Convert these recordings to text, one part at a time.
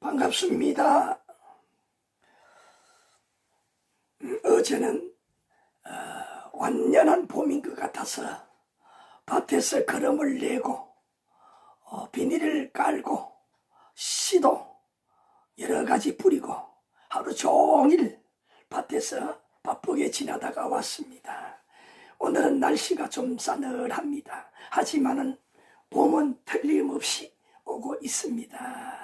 반갑습니다. 어제는 완연한 봄인 것 같아서 밭에서 거름을 내고 비닐을 깔고 씨도 여러 가지 뿌리고 하루 종일 밭에서 바쁘게 지나다가 왔습니다. 오늘은 날씨가 좀 싸늘합니다. 하지만은 봄은 틀림없이 오고 있습니다.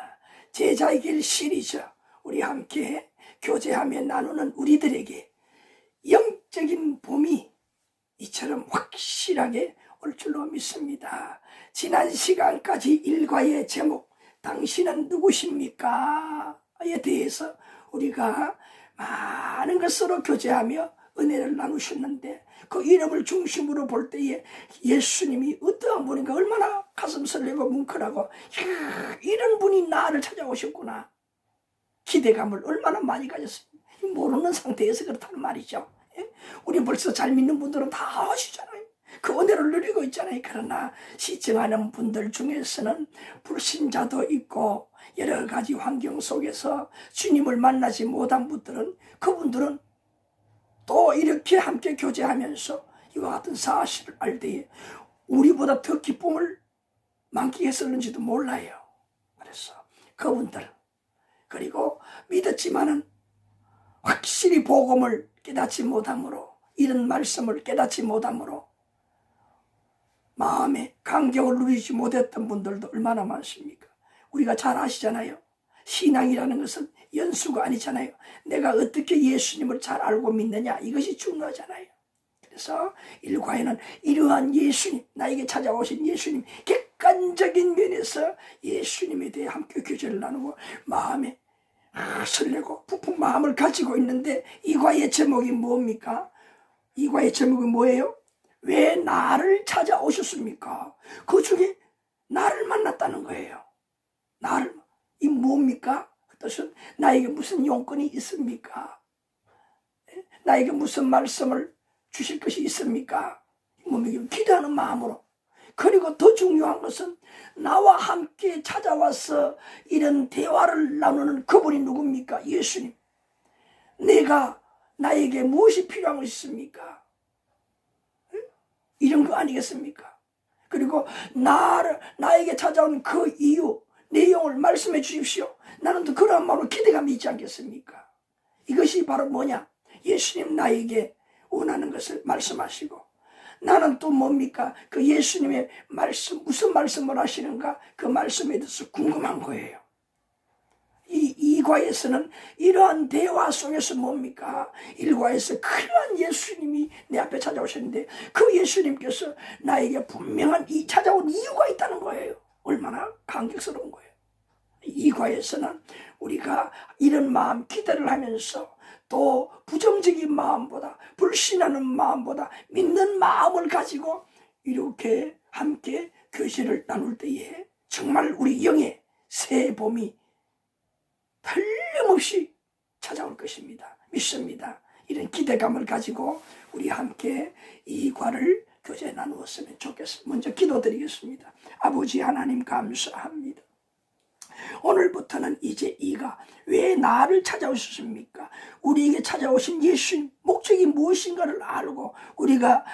제자의 길 시리즈 우리 함께 교제하며 나누는 우리들에게 영적인 봄이 이처럼 확실하게 올 줄로 믿습니다. 지난 시간까지 일과의 제목 당신은 누구십니까? 에 대해서 우리가 많은 것으로 교제하며 은혜를 나누셨는데 그 이름을 중심으로 볼 때에 예수님이 어떠한 분인가 얼마나 가슴 설레고 뭉클하고 이런 분이 나를 찾아오셨구나 기대감을 얼마나 많이 가졌습니다. 모르는 상태에서 그렇다는 말이죠. 우리 벌써 잘 믿는 분들은 다 아시잖아요. 그 은혜를 누리고 있잖아요. 그러나 시청하는 분들 중에서는 불신자도 있고 여러 가지 환경 속에서 주님을 만나지 못한 분들은 그분들은 또 이렇게 함께 교제하면서 이와 같은 사실을 알 때에 우리보다 더 기쁨을 만끽했을는지도 몰라요. 그래서 그분들 그리고 믿었지만은 확실히 복음을 깨닫지 못함으로 이런 말씀을 깨닫지 못함으로 마음에 감격을 누리지 못했던 분들도 얼마나 많습니까? 우리가 잘 아시잖아요. 신앙이라는 것은 연수가 아니잖아요. 내가 어떻게 예수님을 잘 알고 믿느냐 이것이 중요하잖아요. 그래서 일과에는 이러한 예수님, 나에게 찾아오신 예수님 객관적인 면에서 예수님에 대해 함께 교제를 나누고 마음에 설레고 부푼 마음을 가지고 있는데 이 과의 제목이 뭡니까? 이 과의 제목이 뭐예요? 왜 나를 찾아오셨습니까? 그 중에 나를 만났다는 거예요. 나를, 이 뭡니까? 그 뜻은 나에게 무슨 용건이 있습니까? 나에게 무슨 말씀을 주실 것이 있습니까? 뭡니까? 기도하는 마음으로. 그리고 더 중요한 것은 나와 함께 찾아와서 이런 대화를 나누는 그분이 누굽니까? 예수님. 나에게 무엇이 필요한 것이 있습니까? 이런 거 아니겠습니까? 그리고 나에게 찾아온 그 이유, 내용을 말씀해 주십시오. 나는 또 그런 마음으로 기대감이 있지 않겠습니까? 이것이 바로 뭐냐? 예수님 나에게 원하는 것을 말씀하시고 나는 또 뭡니까? 그 예수님의 말씀, 무슨 말씀을 하시는가? 그 말씀에 대해서 궁금한 거예요. 이 과에서는 이러한 대화 속에서 뭡니까? 일과에서 그러한 예수님이 내 앞에 찾아오셨는데 그 예수님께서 나에게 분명한 찾아온 이유가 있다는 거예요. 얼마나 감격스러운 거예요. 이 과에서는 우리가 이런 마음 기대를 하면서 또 부정적인 마음보다 불신하는 마음보다 믿는 마음을 가지고 이렇게 함께 교제를 나눌 때에 정말 우리 영의 새 봄이 틀림없이 찾아올 것입니다. 믿습니다. 이런 기대감을 가지고 우리 함께 이 과를 교제 나누었으면 좋겠습니다. 먼저 기도드리겠습니다. 아버지 하나님 감사합니다. 오늘부터는 이제 이가 왜 나를 찾아오셨습니까? 우리에게 찾아오신 예수님 목적이 무엇인가를 알고 우리가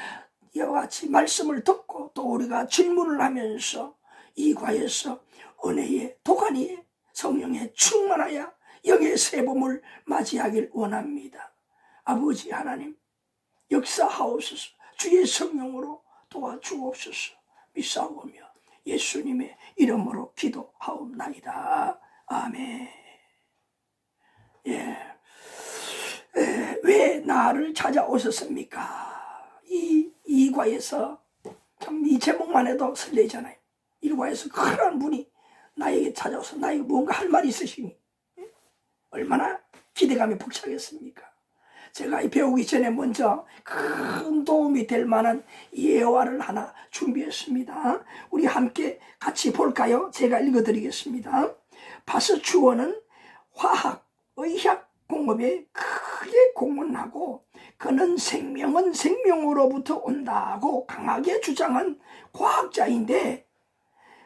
이와 같이 말씀을 듣고 또 우리가 질문을 하면서 이 과에서 은혜의 도가니에 성령에 충만하여 영의 새봄을 맞이하길 원합니다. 아버지 하나님 역사하옵소서. 주의 성령으로 도와주옵소서. 믿사오며 예수님의 이름으로 기도하옵나이다. 아멘. 왜 나를 찾아오셨습니까? 이 과에서 참 이 제목만 해도 설레잖아요. 이 과에서 그런 분이 나에게 찾아와서 나에게 뭔가 할 말이 있으시니 얼마나 기대감이 벅차겠습니까? 제가 배우기 전에 먼저 큰 도움이 될 만한 예화를 하나 준비했습니다. 우리 함께 같이 볼까요? 제가 읽어드리겠습니다. 바스추어는 화학, 의학 공업에 크게 공헌하고 그는 생명은 생명으로부터 온다고 강하게 주장한 과학자인데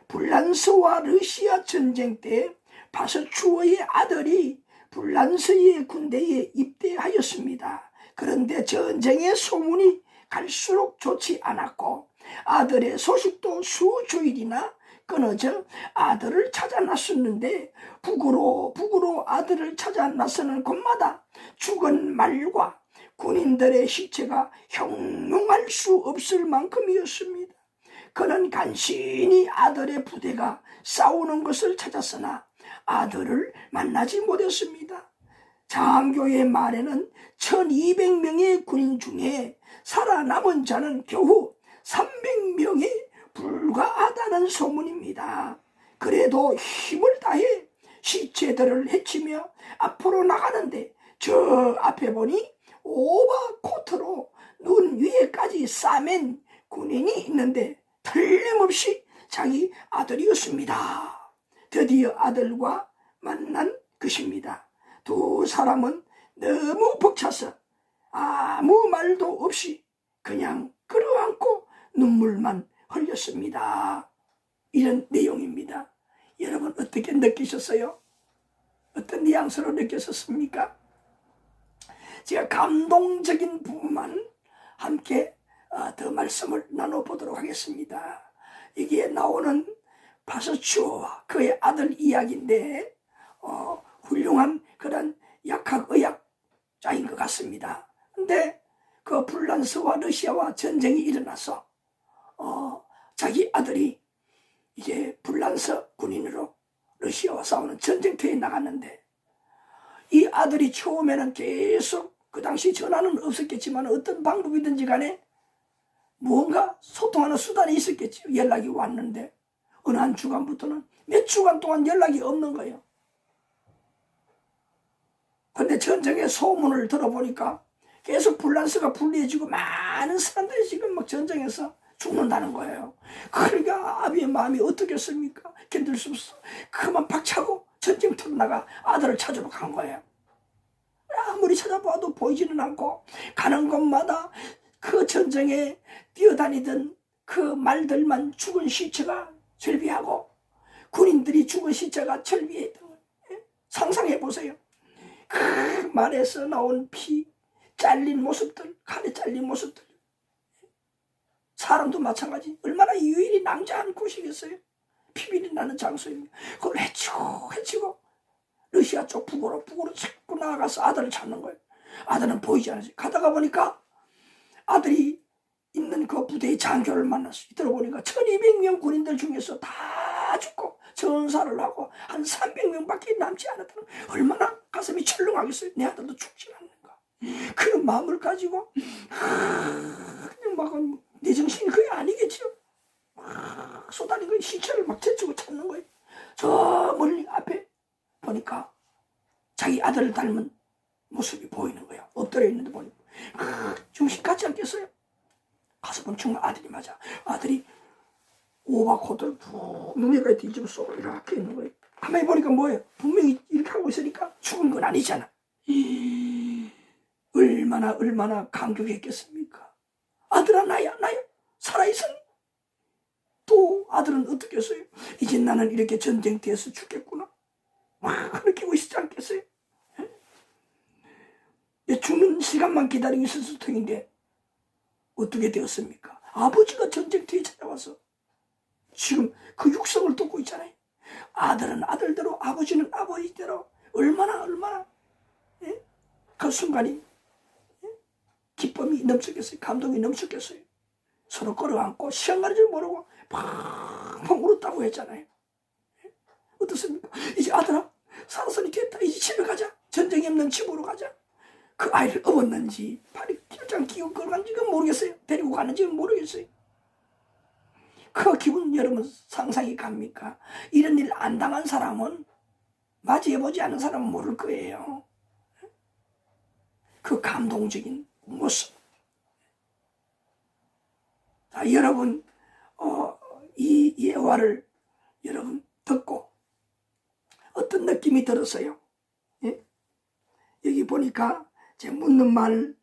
프랑스와 러시아 전쟁 때 파스추어의 아들이 불란서의 군대에 입대하였습니다. 그런데 전쟁의 소문이 갈수록 좋지 않았고 아들의 소식도 수주일이나 끊어져 아들을 찾아 나섰는데 북으로 아들을 찾아 나서는 곳마다 죽은 말과 군인들의 시체가 형용할 수 없을 만큼이었습니다. 그는 간신히 아들의 부대가 싸우는 것을 찾았으나 아들을 만나지 못했습니다. 장교의 말에는 1200명의 군인 중에 살아남은 자는 겨우 300명에 불과하다는 소문입니다. 그래도 힘을 다해 시체들을 헤치며 앞으로 나가는데 저 앞에 보니 오버코트로 눈 위에까지 싸맨 군인이 있는데 틀림없이 자기 아들이었습니다. 드디어 아들과 만난 것입니다. 두 사람은 너무 벅차서 아무 말도 없이 그냥 끌어안고 눈물만 흘렸습니다. 이런 내용입니다. 여러분 어떻게 느끼셨어요? 어떤 뉘앙스로 느끼셨습니까? 제가 감동적인 부분만 함께 더 말씀을 나눠보도록 하겠습니다. 여기에 나오는 파스추어와 그의 아들 이야기인데 훌륭한 그런 약학의학자인 것 같습니다. 근데 그 불란서와 러시아와 전쟁이 일어나서 자기 아들이 이제 불란서 군인으로 러시아와 싸우는 전쟁터에 나갔는데 이 아들이 처음에는 계속 그 당시 전화는 없었겠지만 어떤 방법이든지 간에 무언가 소통하는 수단이 있었겠죠. 연락이 왔는데 어느 한 주간부터는 몇 주간 동안 연락이 없는 거예요. 근데 전쟁의 소문을 들어보니까 계속 불란서가 불리해지고 많은 사람들이 지금 막 전쟁에서 죽는다는 거예요. 그러니까 아비의 마음이 어떻겠습니까? 견딜 수 없어. 그만 박차고 전쟁터로 나가 아들을 찾으러 간 거예요. 아무리 찾아봐도 보이지는 않고 가는 곳마다 그 전쟁에 뛰어다니던 그 말들만 죽은 시체가 절비하고 군인들이 죽은 시체가 절비했던 거예요. 상상해 보세요. 그 말에서 나온 피, 잘린 모습들, 칼에 잘린 모습들. 사람도 마찬가지. 얼마나 유일이 낭자한 곳이겠어요. 피비린 나는 장소입니다. 그걸 헤치고 러시아 쪽 북으로 자꾸 나아가서 아들을 찾는 거예요. 아들은 보이지 않았어요. 가다가 보니까 아들이 있는 그 부대의 장교를 만났어요. 들어보니까 1200명 군인들 중에서 다 죽고 전사를 하고 한 300명밖에 남지 않았다는 거예요. 얼마나 가슴이 철렁하겠어요. 내 아들도 죽지 않는가. 그런 마음을 가지고 그냥 막 내 정신이 그게 아니겠죠. 쏟아진 거예요. 시체를 막 제치고 찾는 거예요. 저 멀리 앞에 보니까 자기 아들을 닮은 모습이 보이는 거예요. 엎드려 있는데 보니까 정신 같지 않겠어요? 가서 보면 정말 아들이 맞아. 아들이 오바코트를 푹 눈에까지 뒤집어 쏘고 이렇게 있는 거예요. 가만히 보니까 뭐예요? 분명히 이렇게 하고 있으니까 죽은 건 아니잖아. 얼마나 감격했겠습니까? 아들아 나야 살아있으니. 또 아들은 어떻게 했어요? 이제 나는 이렇게 전쟁터에서 죽겠구나. 그렇게 멋있지 않겠어요? 죽는 시간만 기다리고 있었을 터인데 어떻게 되었습니까? 아버지가 전쟁터에 찾아와서 지금 그 육성을 돕고 있잖아요. 아들은 아들대로 아버지는 아버지대로 얼마나 그 순간이 기쁨이 넘쳤겠어요. 감동이 넘쳤겠어요. 서로 끌어안고 시간 가는 줄 모르고 팡팡 울었다고 했잖아요. 어떻습니까? 이제 아들아 살아서니 됐다. 이제 집에 가자. 전쟁이 없는 집으로 가자. 그 아이를 업었는지 발이 길장 끼고 끌어간지는 모르겠어요. 데리고 가는지는 모르겠어요. 그 기분 여러분 상상이 갑니까? 이런 일 안 당한 사람은 맞이해보지 않은 사람은 모를 거예요. 그 감동적인 모습. 자, 여러분 이 예화를 여러분 듣고 어떤 느낌이 들었어요? 예? 여기 보니까 제가 묻는 말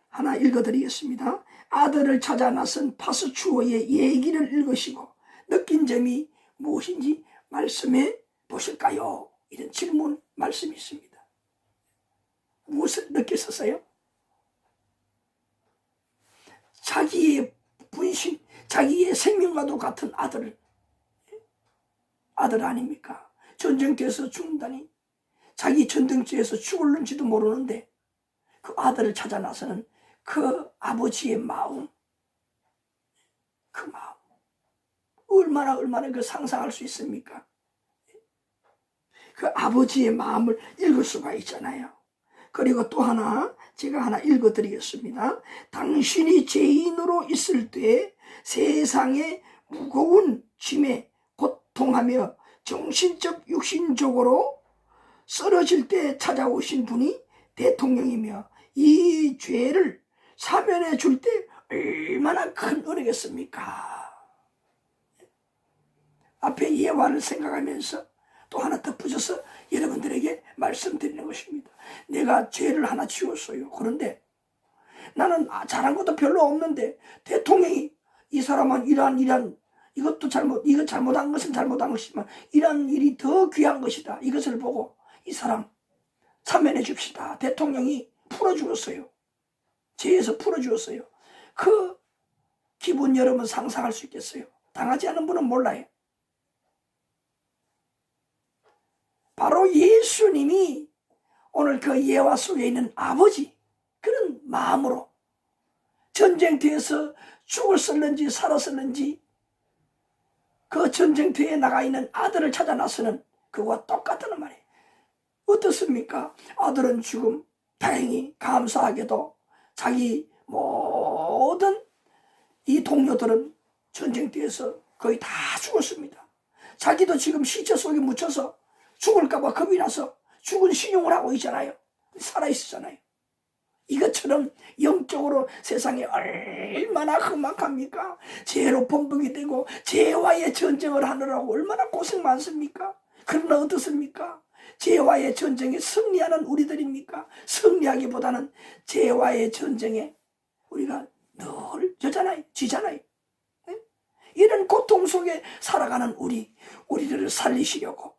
하나 읽어드리겠습니다. 아들을 찾아 나선 파스추어의 얘기를 읽으시고 느낀 점이 무엇인지 말씀해 보실까요? 이런 질문 말씀이 있습니다. 무엇을 느꼈었어요? 자기의 분신, 자기의 생명과도 같은 아들 아닙니까? 전쟁터에서 죽는다니, 자기 전쟁터에서 죽을는지도 모르는데 그 아들을 찾아 나서는 그 아버지의 마음, 그 마음 얼마나 그 상상할 수 있습니까? 그 아버지의 마음을 읽을 수가 있잖아요. 그리고 또 하나 제가 하나 읽어드리겠습니다. 당신이 죄인으로 있을 때 세상의 무거운 짐에 고통하며 정신적 육신적으로 쓰러질 때 찾아오신 분이 대통령이며 이 죄를 사면해 줄 때 얼마나 큰 은혜겠습니까? 앞에 예화를 생각하면서 또 하나 덧붙여서 여러분들에게 말씀드리는 것입니다. 내가 죄를 하나 지었어요. 그런데 나는 잘한 것도 별로 없는데 대통령이 이 사람은 이러한 이것도 이거 잘못한 것은 잘못한 것이지만 이러한 일이 더 귀한 것이다. 이것을 보고 이 사람 사면해 줍시다. 대통령이 풀어주었어요. 죄에서 풀어주었어요. 그 기분 여러분 상상할 수 있겠어요? 당하지 않은 분은 몰라요. 바로 예수님이 오늘 그 예화 속에 있는 아버지, 그런 마음으로 전쟁터에서 죽었을는지 살았을는지 그 전쟁터에 나가 있는 아들을 찾아 나서는 그거와 똑같다는 말이에요. 어떻습니까? 아들은 지금 다행히 감사하게도 자기 모든 이 동료들은 전쟁터에서 거의 다 죽었습니다. 자기도 지금 시체 속에 묻혀서 죽을까봐 겁이 나서 죽은 신용을 하고 있잖아요. 살아있었잖아요. 이것처럼 영적으로 세상에 얼마나 험악합니까? 죄로 범벅이 되고 죄와의 전쟁을 하느라고 얼마나 고생 많습니까? 그러나 어떻습니까? 죄와의 전쟁에 승리하는 우리들입니까? 승리하기보다는 죄와의 전쟁에 우리가 늘 지잖아요. 네? 이런 고통 속에 살아가는 우리들을 살리시려고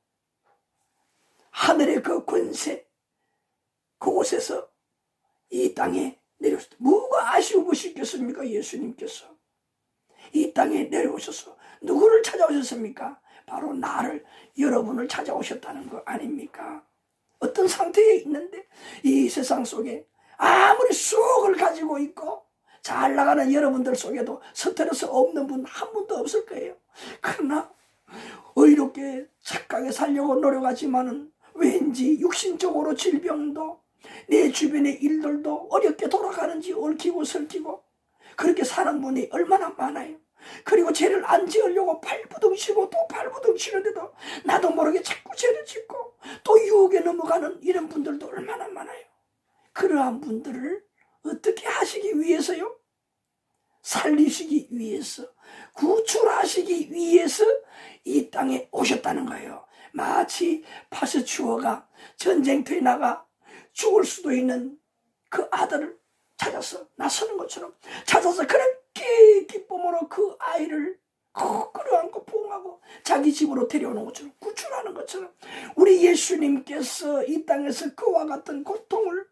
하늘의 그 권세, 그곳에서 이 땅에 내려오셨다. 뭐가 아쉬우시겠습니까? 예수님께서 이 땅에 내려오셔서 누구를 찾아오셨습니까? 바로 나를, 여러분을 찾아오셨다는 거 아닙니까? 어떤 상태에 있는데 이 세상 속에 아무리 수억을 가지고 있고 잘 나가는 여러분들 속에도 스트레스 없는 분 한 분도 없을 거예요. 그러나 의롭게 착하게 살려고 노력하지만은 왠지 육신적으로 질병도 내 주변의 일들도 어렵게 돌아가는지 얽히고 설키고 그렇게 사는 분이 얼마나 많아요. 그리고 죄를 안 지으려고 발부둥치고 또 발부둥치는데도 나도 모르게 자꾸 죄를 짓고 또 유혹에 넘어가는 이런 분들도 얼마나 많아요. 그러한 분들을 어떻게 하시기 위해서요? 살리시기 위해서, 구출하시기 위해서 이 땅에 오셨다는 거예요. 마치 파스추어가 전쟁터에 나가 죽을 수도 있는 그 아들을 찾아서 나서는 것처럼 찾아서 그렇게 기쁨으로 그 아이를 끌어안고 포옹하고 자기 집으로 데려오는 것처럼, 구출하는 것처럼 우리 예수님께서 이 땅에서 그와 같은 고통을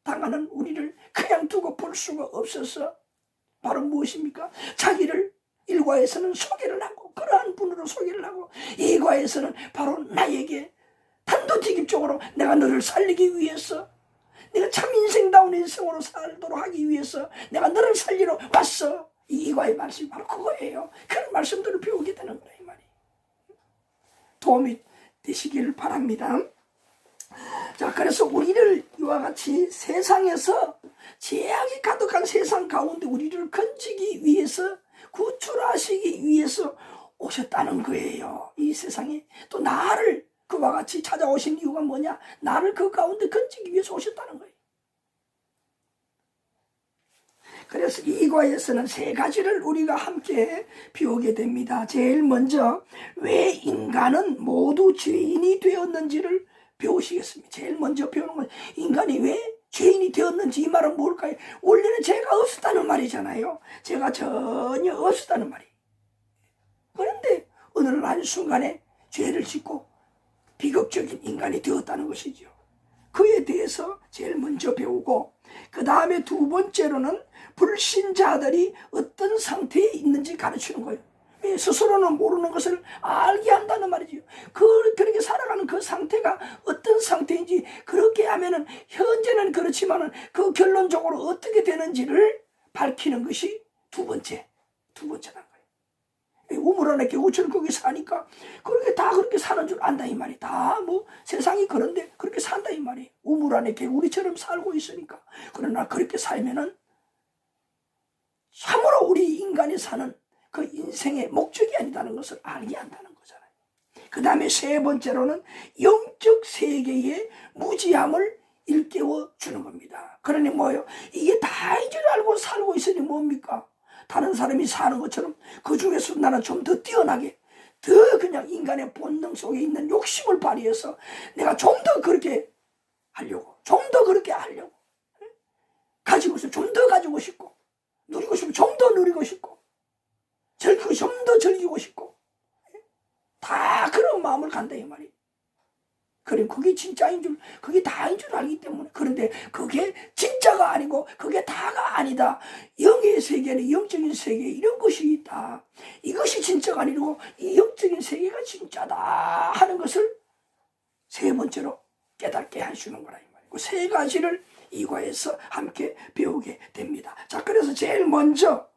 당하는 우리를 그냥 두고 볼 수가 없어서 바로 무엇입니까? 자기를 일과에서는 소개를 하고 그러한 분으로 소개를 하고 이과에서는 바로 나에게 단도직입적으로 내가 너를 살리기 위해서, 내가 참 인생다운 인생으로 살도록 하기 위해서 내가 너를 살리러 왔어. 이과의 말씀이 바로 그거예요. 그런 말씀들을 배우게 되는 거예요. 이 말이 도움이 되시길 바랍니다. 자, 그래서 우리를 이와 같이 세상에서 죄악이 가득한 세상 가운데 우리를 건지기 위해서, 구출하시기 위해서 오셨다는 거예요. 이 세상에 또 나를 그와 같이 찾아오신 이유가 뭐냐? 나를 그 가운데 건지기 위해서 오셨다는 거예요. 그래서 이과에서는 세 가지를 우리가 함께 배우게 됩니다. 제일 먼저 왜 인간은 모두 죄인이 되었는지를 배우시겠습니다. 제일 먼저 배우는 건 인간이 왜 죄인이 되었는지. 이 말은 뭘까요? 원래는 죄가 없었다는 말이잖아요. 죄가 전혀 없었다는 말이에요. 그런데 어느 한순간에 죄를 짓고 비극적인 인간이 되었다는 것이죠. 그에 대해서 제일 먼저 배우고, 그 다음에 두 번째로는 불신자들이 어떤 상태에 있는지 가르치는 거예요. 스스로는 모르는 것을 알게 한다는 말이죠. 그렇게 살아가는 그 상태가 어떤 상태인지, 그렇게 하면은 현재는 그렇지만은 그 결론적으로 어떻게 되는지를 밝히는 것이 두 번째라는 거예요. 우물 안에 개구처럼 거기 사니까 그렇게 다 그렇게 사는 줄 안다 이 말이. 다 뭐 세상이 그런데 그렇게 산다 이 말이. 우물 안에 개구리처럼 살고 있으니까. 그러나 그렇게 살면은 참으로 우리 인간이 사는 그 인생의 목적이 아니다는 것을 알게 한다는 거잖아요. 그 다음에 세 번째로는 영적 세계의 무지함을 일깨워 주는 겁니다. 그러니 뭐예요? 이게 다인 줄 알고 살고 있으니 뭡니까? 다른 사람이 사는 것처럼 그 중에서 나는 좀 더 뛰어나게, 더 그냥 인간의 본능 속에 있는 욕심을 발휘해서 내가 좀 더 그렇게 하려고, 좀 더 그렇게 하려고, 가지고 있으면 좀 더 가지고 싶고, 누리고 싶으면 좀 더 누리고 싶고, 즐기고 좀 더 즐기고 싶고, 다 그런 마음을 간다 이 말이에요. 그럼 그게 진짜인 줄, 그게 다인 줄 알기 때문에. 그런데 그게 진짜가 아니고 그게 다가 아니다. 영의 세계는 영적인 세계, 이런 것이 있다. 이것이 진짜가 아니고 이 영적인 세계가 진짜다 하는 것을 세 번째로 깨닫게 해주는 거라 이 말이에요. 그 세 가지를 이과에서 함께 배우게 됩니다. 자, 그래서 제일 먼저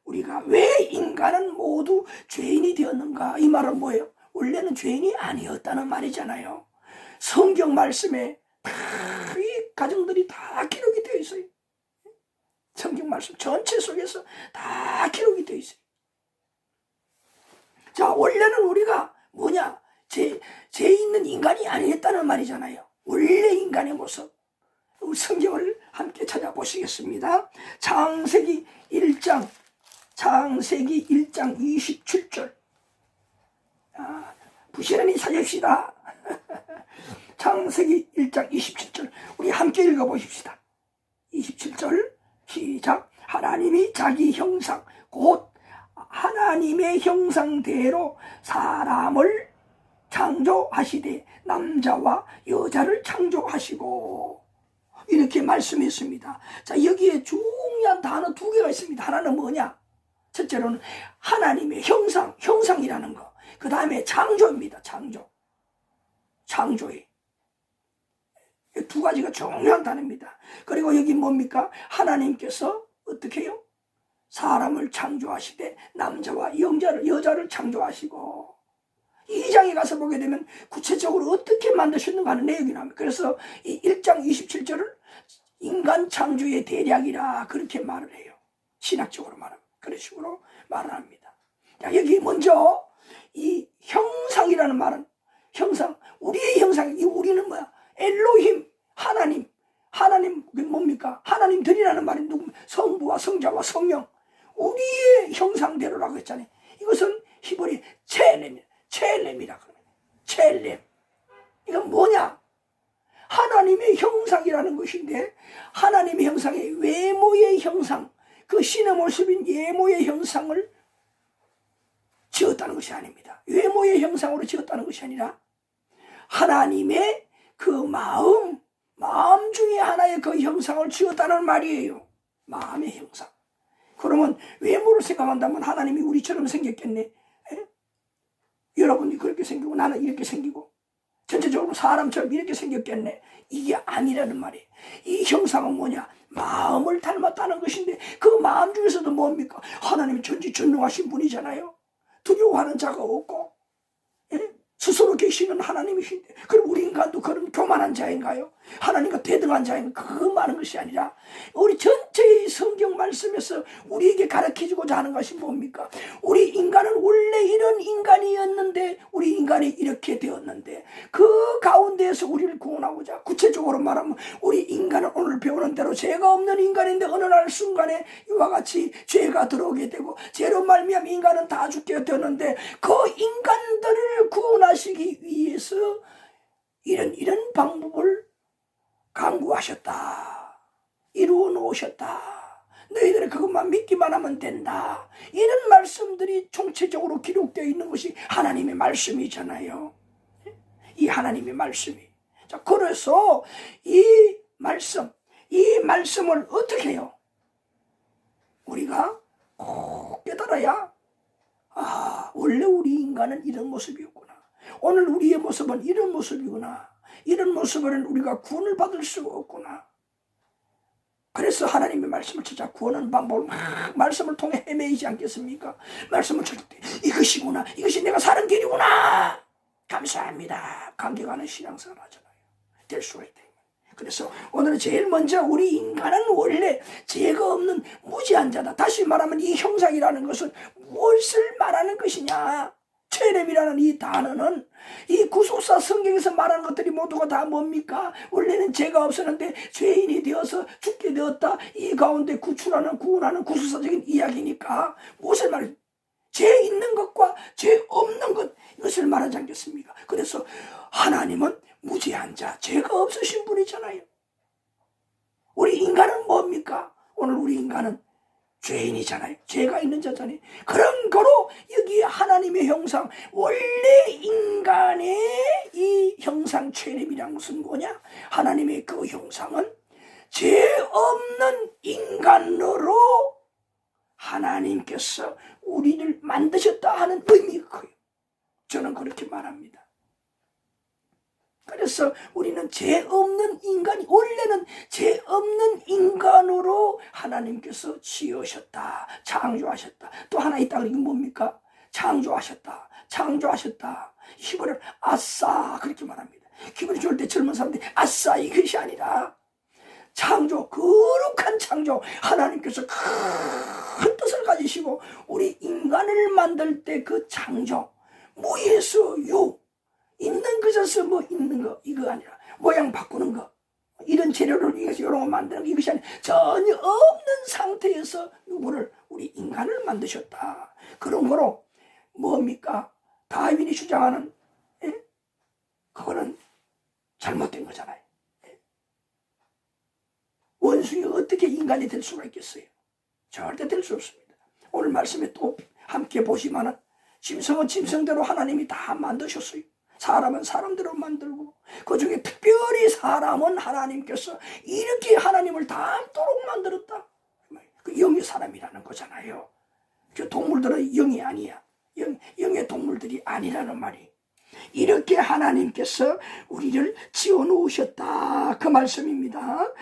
우리가 왜 인간은 모두 죄인이 되었는가? 이 말은 뭐예요? 원래는 죄인이 아니었다는 말이잖아요. 성경 말씀에 다 이 가정들이 다 기록이 되어 있어요. 성경 말씀 전체 속에서 다 기록이 되어 있어요. 자, 원래는 우리가 뭐냐? 죄 있는 인간이 아니었다는 말이잖아요. 원래 인간의 모습. 우리 성경을 함께 찾아보시겠습니다. 창세기 1장 27절. 부지런히 찾읍시다. 창세기 1장 27절. 우리 함께 읽어보십시다. 27절 시작. 하나님이 자기 형상, 곧 하나님의 형상대로 사람을 창조하시되 남자와 여자를 창조하시고, 이렇게 말씀했습니다. 자, 여기에 중요한 단어 두 개가 있습니다. 하나는 뭐냐? 첫째로는 하나님의 형상이라는 거. 그 다음에 창조입니다. 창조의. 두 가지가 중요한 단어입니다. 그리고 여기 뭡니까? 하나님께서 어떻게 해요? 사람을 창조하시되 남자와 여자를 창조하시고, 이 장에 가서 보게 되면 구체적으로 어떻게 만드셨는가 하는 내용이 나옵니다. 그래서 이 1장 27절을 인간 창조의 대략이라 그렇게 말을 해요. 신학적으로 말하면 그런 식으로 말을 합니다. 자, 여기 먼저 이 형상이라는 말은, 형상, 우리의 형상, 이 우리는 뭐야? 엘로힘, 하나님 뭡니까? 하나님들이라는 말이 누구? 성부와 성자와 성령, 우리의 형상대로라고 했잖아요. 이것은 히브리 첼렘이라고 합니다. 첼렘. 이건 뭐냐? 하나님의 형상이라는 것인데, 하나님의 형상의 외모의 형상, 그 신의 모습인 예모의 형상을 지었다는 것이 아닙니다. 외모의 형상으로 지었다는 것이 아니라 하나님의 그 마음 중에 하나의 그 형상을 지었다는 말이에요. 마음의 형상. 그러면 외모를 생각한다면 하나님이 우리처럼 생겼겠네. 에? 여러분이 그렇게 생기고 나는 이렇게 생기고 전체적으로 사람처럼 이렇게 생겼겠네. 이게 아니라는 말이에요. 이 형상은 뭐냐? 마음을 닮았다는 것인데, 그 마음 중에서도 뭡니까? 하나님이 전지전능하신 분이잖아요. 두려워하는 자가 없고, 예? 스스로 계시는 하나님이신데, 그럼 우리 인간도 그런 교만한 자인가요? 하나님과 대등한 자인가? 그거 말하는 것이 아니라 우리 전체의 성경 말씀에서 우리에게 가르쳐주고자 하는 것이 뭡니까? 우리 인간은 원래 이런 인간이었는데, 우리 인간이 이렇게 되었는데, 그 가운데에서 우리를 구원하고자, 구체적으로 말하면 우리 인간은 오늘 배우는 대로 죄가 없는 인간인데 어느 날 순간에 이와 같이 죄가 들어오게 되고, 죄로 말미암아 인간은 다 죽게 되었는데, 그 인간들을 구원하시기 위해서 이런 방법을 강구하셨다. 이루어 놓으셨다. 너희들은 그것만 믿기만 하면 된다. 이런 말씀들이 총체적으로 기록되어 있는 것이 하나님의 말씀이잖아요. 이 하나님의 말씀이. 자, 그래서 이 말씀을 어떻게 해요? 우리가 꼭 깨달아야, 원래 우리 인간은 이런 모습이었구나. 오늘 우리의 모습은 이런 모습이구나. 이런 모습은 우리가 구원을 받을 수가 없구나. 그래서 하나님의 말씀을 찾아 구원하는 방법을 막 말씀을 통해 헤매이지 않겠습니까? 말씀을 찾을 때 이것이구나. 이것이 내가 사는 길이구나. 감사합니다. 감격하는 신앙생활 하잖아요. 될 수가 있다. 그래서 오늘은 제일 먼저 우리 인간은 원래 죄가 없는 무지한 자다. 다시 말하면 이 형상이라는 것은 무엇을 말하는 것이냐? 체렘이라는 이 단어는 이 구속사 성경에서 말하는 것들이 모두가 다 뭡니까? 원래는 죄가 없었는데 죄인이 되어서 죽게 되었다. 이 가운데 구원하는 구속사적인 이야기니까 무엇을 말해? 죄 있는 것과 죄 없는 것, 이것을 말하지 않겠습니까? 그래서 하나님은 무죄한 자, 죄가 없으신 분이잖아요. 우리 인간은 뭡니까? 오늘 우리 인간은 죄인이잖아요. 죄가 있는 자잖아요. 그런 거로 여기에 하나님의 형상, 원래 인간의 이 형상 체림이란 것은 뭐냐? 하나님의 그 형상은 죄 없는 인간으로 하나님께서 우리를 만드셨다 하는 의미가 커요. 저는 그렇게 말합니다. 그래서 우리는 죄 없는 인간이, 원래는 죄 없는 인간으로 하나님께서 지으셨다. 창조하셨다. 또 하나 있다. 이게 뭡니까? 창조하셨다. 창조하셨다. 히브리어로 아싸 그렇게 말합니다. 기분이 좋을 때 젊은 사람들이 아싸 이것이 아니라 창조, 거룩한 창조, 하나님께서 큰 뜻을 가지시고 우리 인간을 만들 때 그 창조, 무에서 유, 있는 것에서 뭐 있는 거, 이거 아니라 모양 바꾸는 거, 이런 재료를 이용해서 이런 거 만드는 거, 이것이 아니라 전혀 없는 상태에서 누구를, 우리 인간을 만드셨다. 그런 거로 뭡니까? 다윈이 주장하는, 그거는 잘못된 거잖아요. 원숭이 어떻게 인간이 될 수가 있겠어요? 절대 될 수 없습니다. 오늘 말씀에 또 함께 보시면은 짐승은 짐승대로 하나님이 다 만드셨어요. 사람은 사람대로 만들고, 그 중에 특별히 사람은 하나님께서 이렇게 하나님을 닮도록 만들었다. 그 영의 사람이라는 거잖아요. 그 동물들은 영이 아니야. 영의 동물들이 아니라는 말이. 이렇게 하나님께서 우리를 지어 놓으셨다. 그 말씀입니다.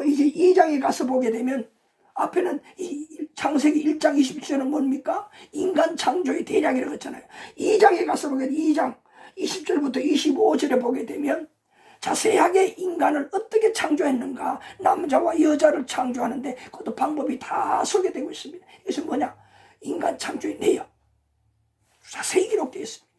이제 2장에 가서 보게 되면, 앞에는 이 창세기 1장 27절은 뭡니까? 인간 창조의 대략이라고 했잖아요. 2장에 가서 보게 되면 2장 20절부터 25절에 보게 되면 자세하게 인간을 어떻게 창조했는가, 남자와 여자를 창조하는데 그것도 방법이 다 소개되고 있습니다. 이것은 뭐냐? 인간 창조의 내역 자세히 기록되어 있습니다.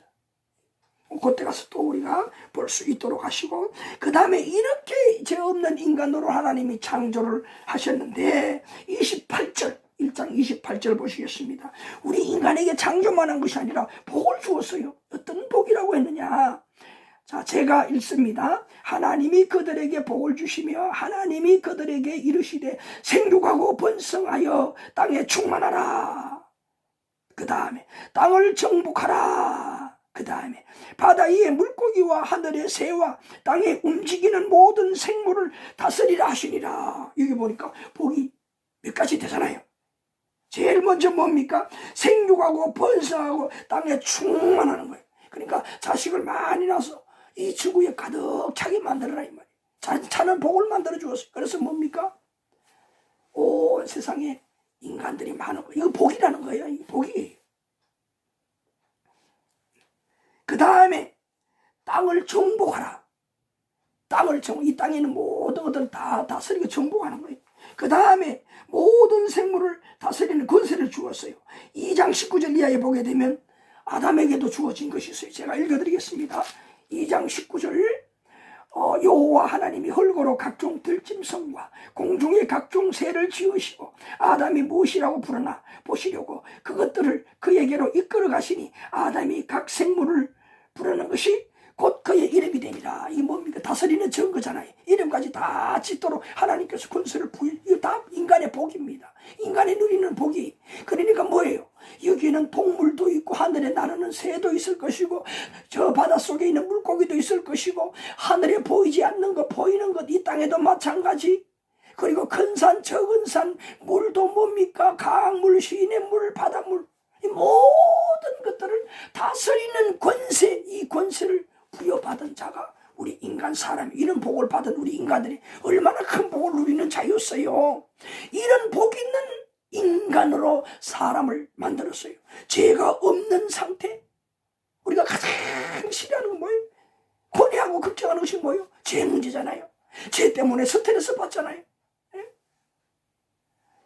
그때 가서 또 우리가 볼 수 있도록 하시고, 그 다음에 이렇게 죄 없는 인간으로 하나님이 창조를 하셨는데 28절 1장 28절 보시겠습니다. 우리 인간에게 창조만 한 것이 아니라 복을 주었어요. 어떤 복이라고 했느냐? 자, 제가 읽습니다. 하나님이 그들에게 복을 주시며 하나님이 그들에게 이르시되 생육하고 번성하여 땅에 충만하라. 그 다음에 땅을 정복하라. 그 다음에 바다 위의 물고기와 하늘의 새와 땅에 움직이는 모든 생물을 다스리라 하시니라. 여기 보니까 복이 몇 가지 되잖아요. 제일 먼저 뭡니까? 생육하고 번성하고 땅에 충만하는 거예요. 그러니까 자식을 많이 낳아서 이 지구에 가득 차게 만들어라 이 말이에요. 차는 복을 만들어 주었어요. 그래서 뭡니까? 온 세상에 인간들이 많은 거예요. 이거 복이라는 거예요. 이게 복이에요. 그 다음에 땅을 정복하라. 이 땅에 있는 모든 것들을 다 다스리고 정복하는 거예요. 그 다음에 모든 생물을 다스리는 권세를 주었어요. 2장 19절 이하에 보게 되면 아담에게도 주어진 것이 있어요. 제가 읽어드리겠습니다. 2장 19절 여호와 하나님이 흙으로 각종 들짐승과 공중의 각종 새를 지으시고 아담이 무엇이라고 부르나 보시려고 그것들을 그에게로 이끌어 가시니 아담이 각 생물을 부르는 것이 곧 그의 이름이 되니라. 이게 뭡니까? 다스리는 증거잖아요. 이름까지 다 짓도록 하나님께서 권세를 부여. 이거 다 인간의 복입니다. 인간이 누리는 복이. 그러니까 뭐예요? 여기는 동물도 있고 하늘에 나르는 새도 있을 것이고 저 바닷속에 있는 물고기도 있을 것이고 하늘에 보이지 않는 것 보이는 것 이 땅에도 마찬가지. 그리고 큰 산 적은 산 물도 뭡니까? 강물, 시냇물, 바닷물 이 모든 것들을 다스리는 권세, 이 권세를 부여받은 자가 우리 인간 사람이, 이런 복을 받은 우리 인간들이 얼마나 큰 복을 누리는 자였어요. 이런 복 있는 인간으로 사람을 만들었어요. 죄가 없는 상태. 우리가 가장 싫어하는 건 뭐예요? 고뇌하고 걱정하는 것이 뭐예요? 죄 문제잖아요. 죄 때문에 스트레스 받잖아요. 예?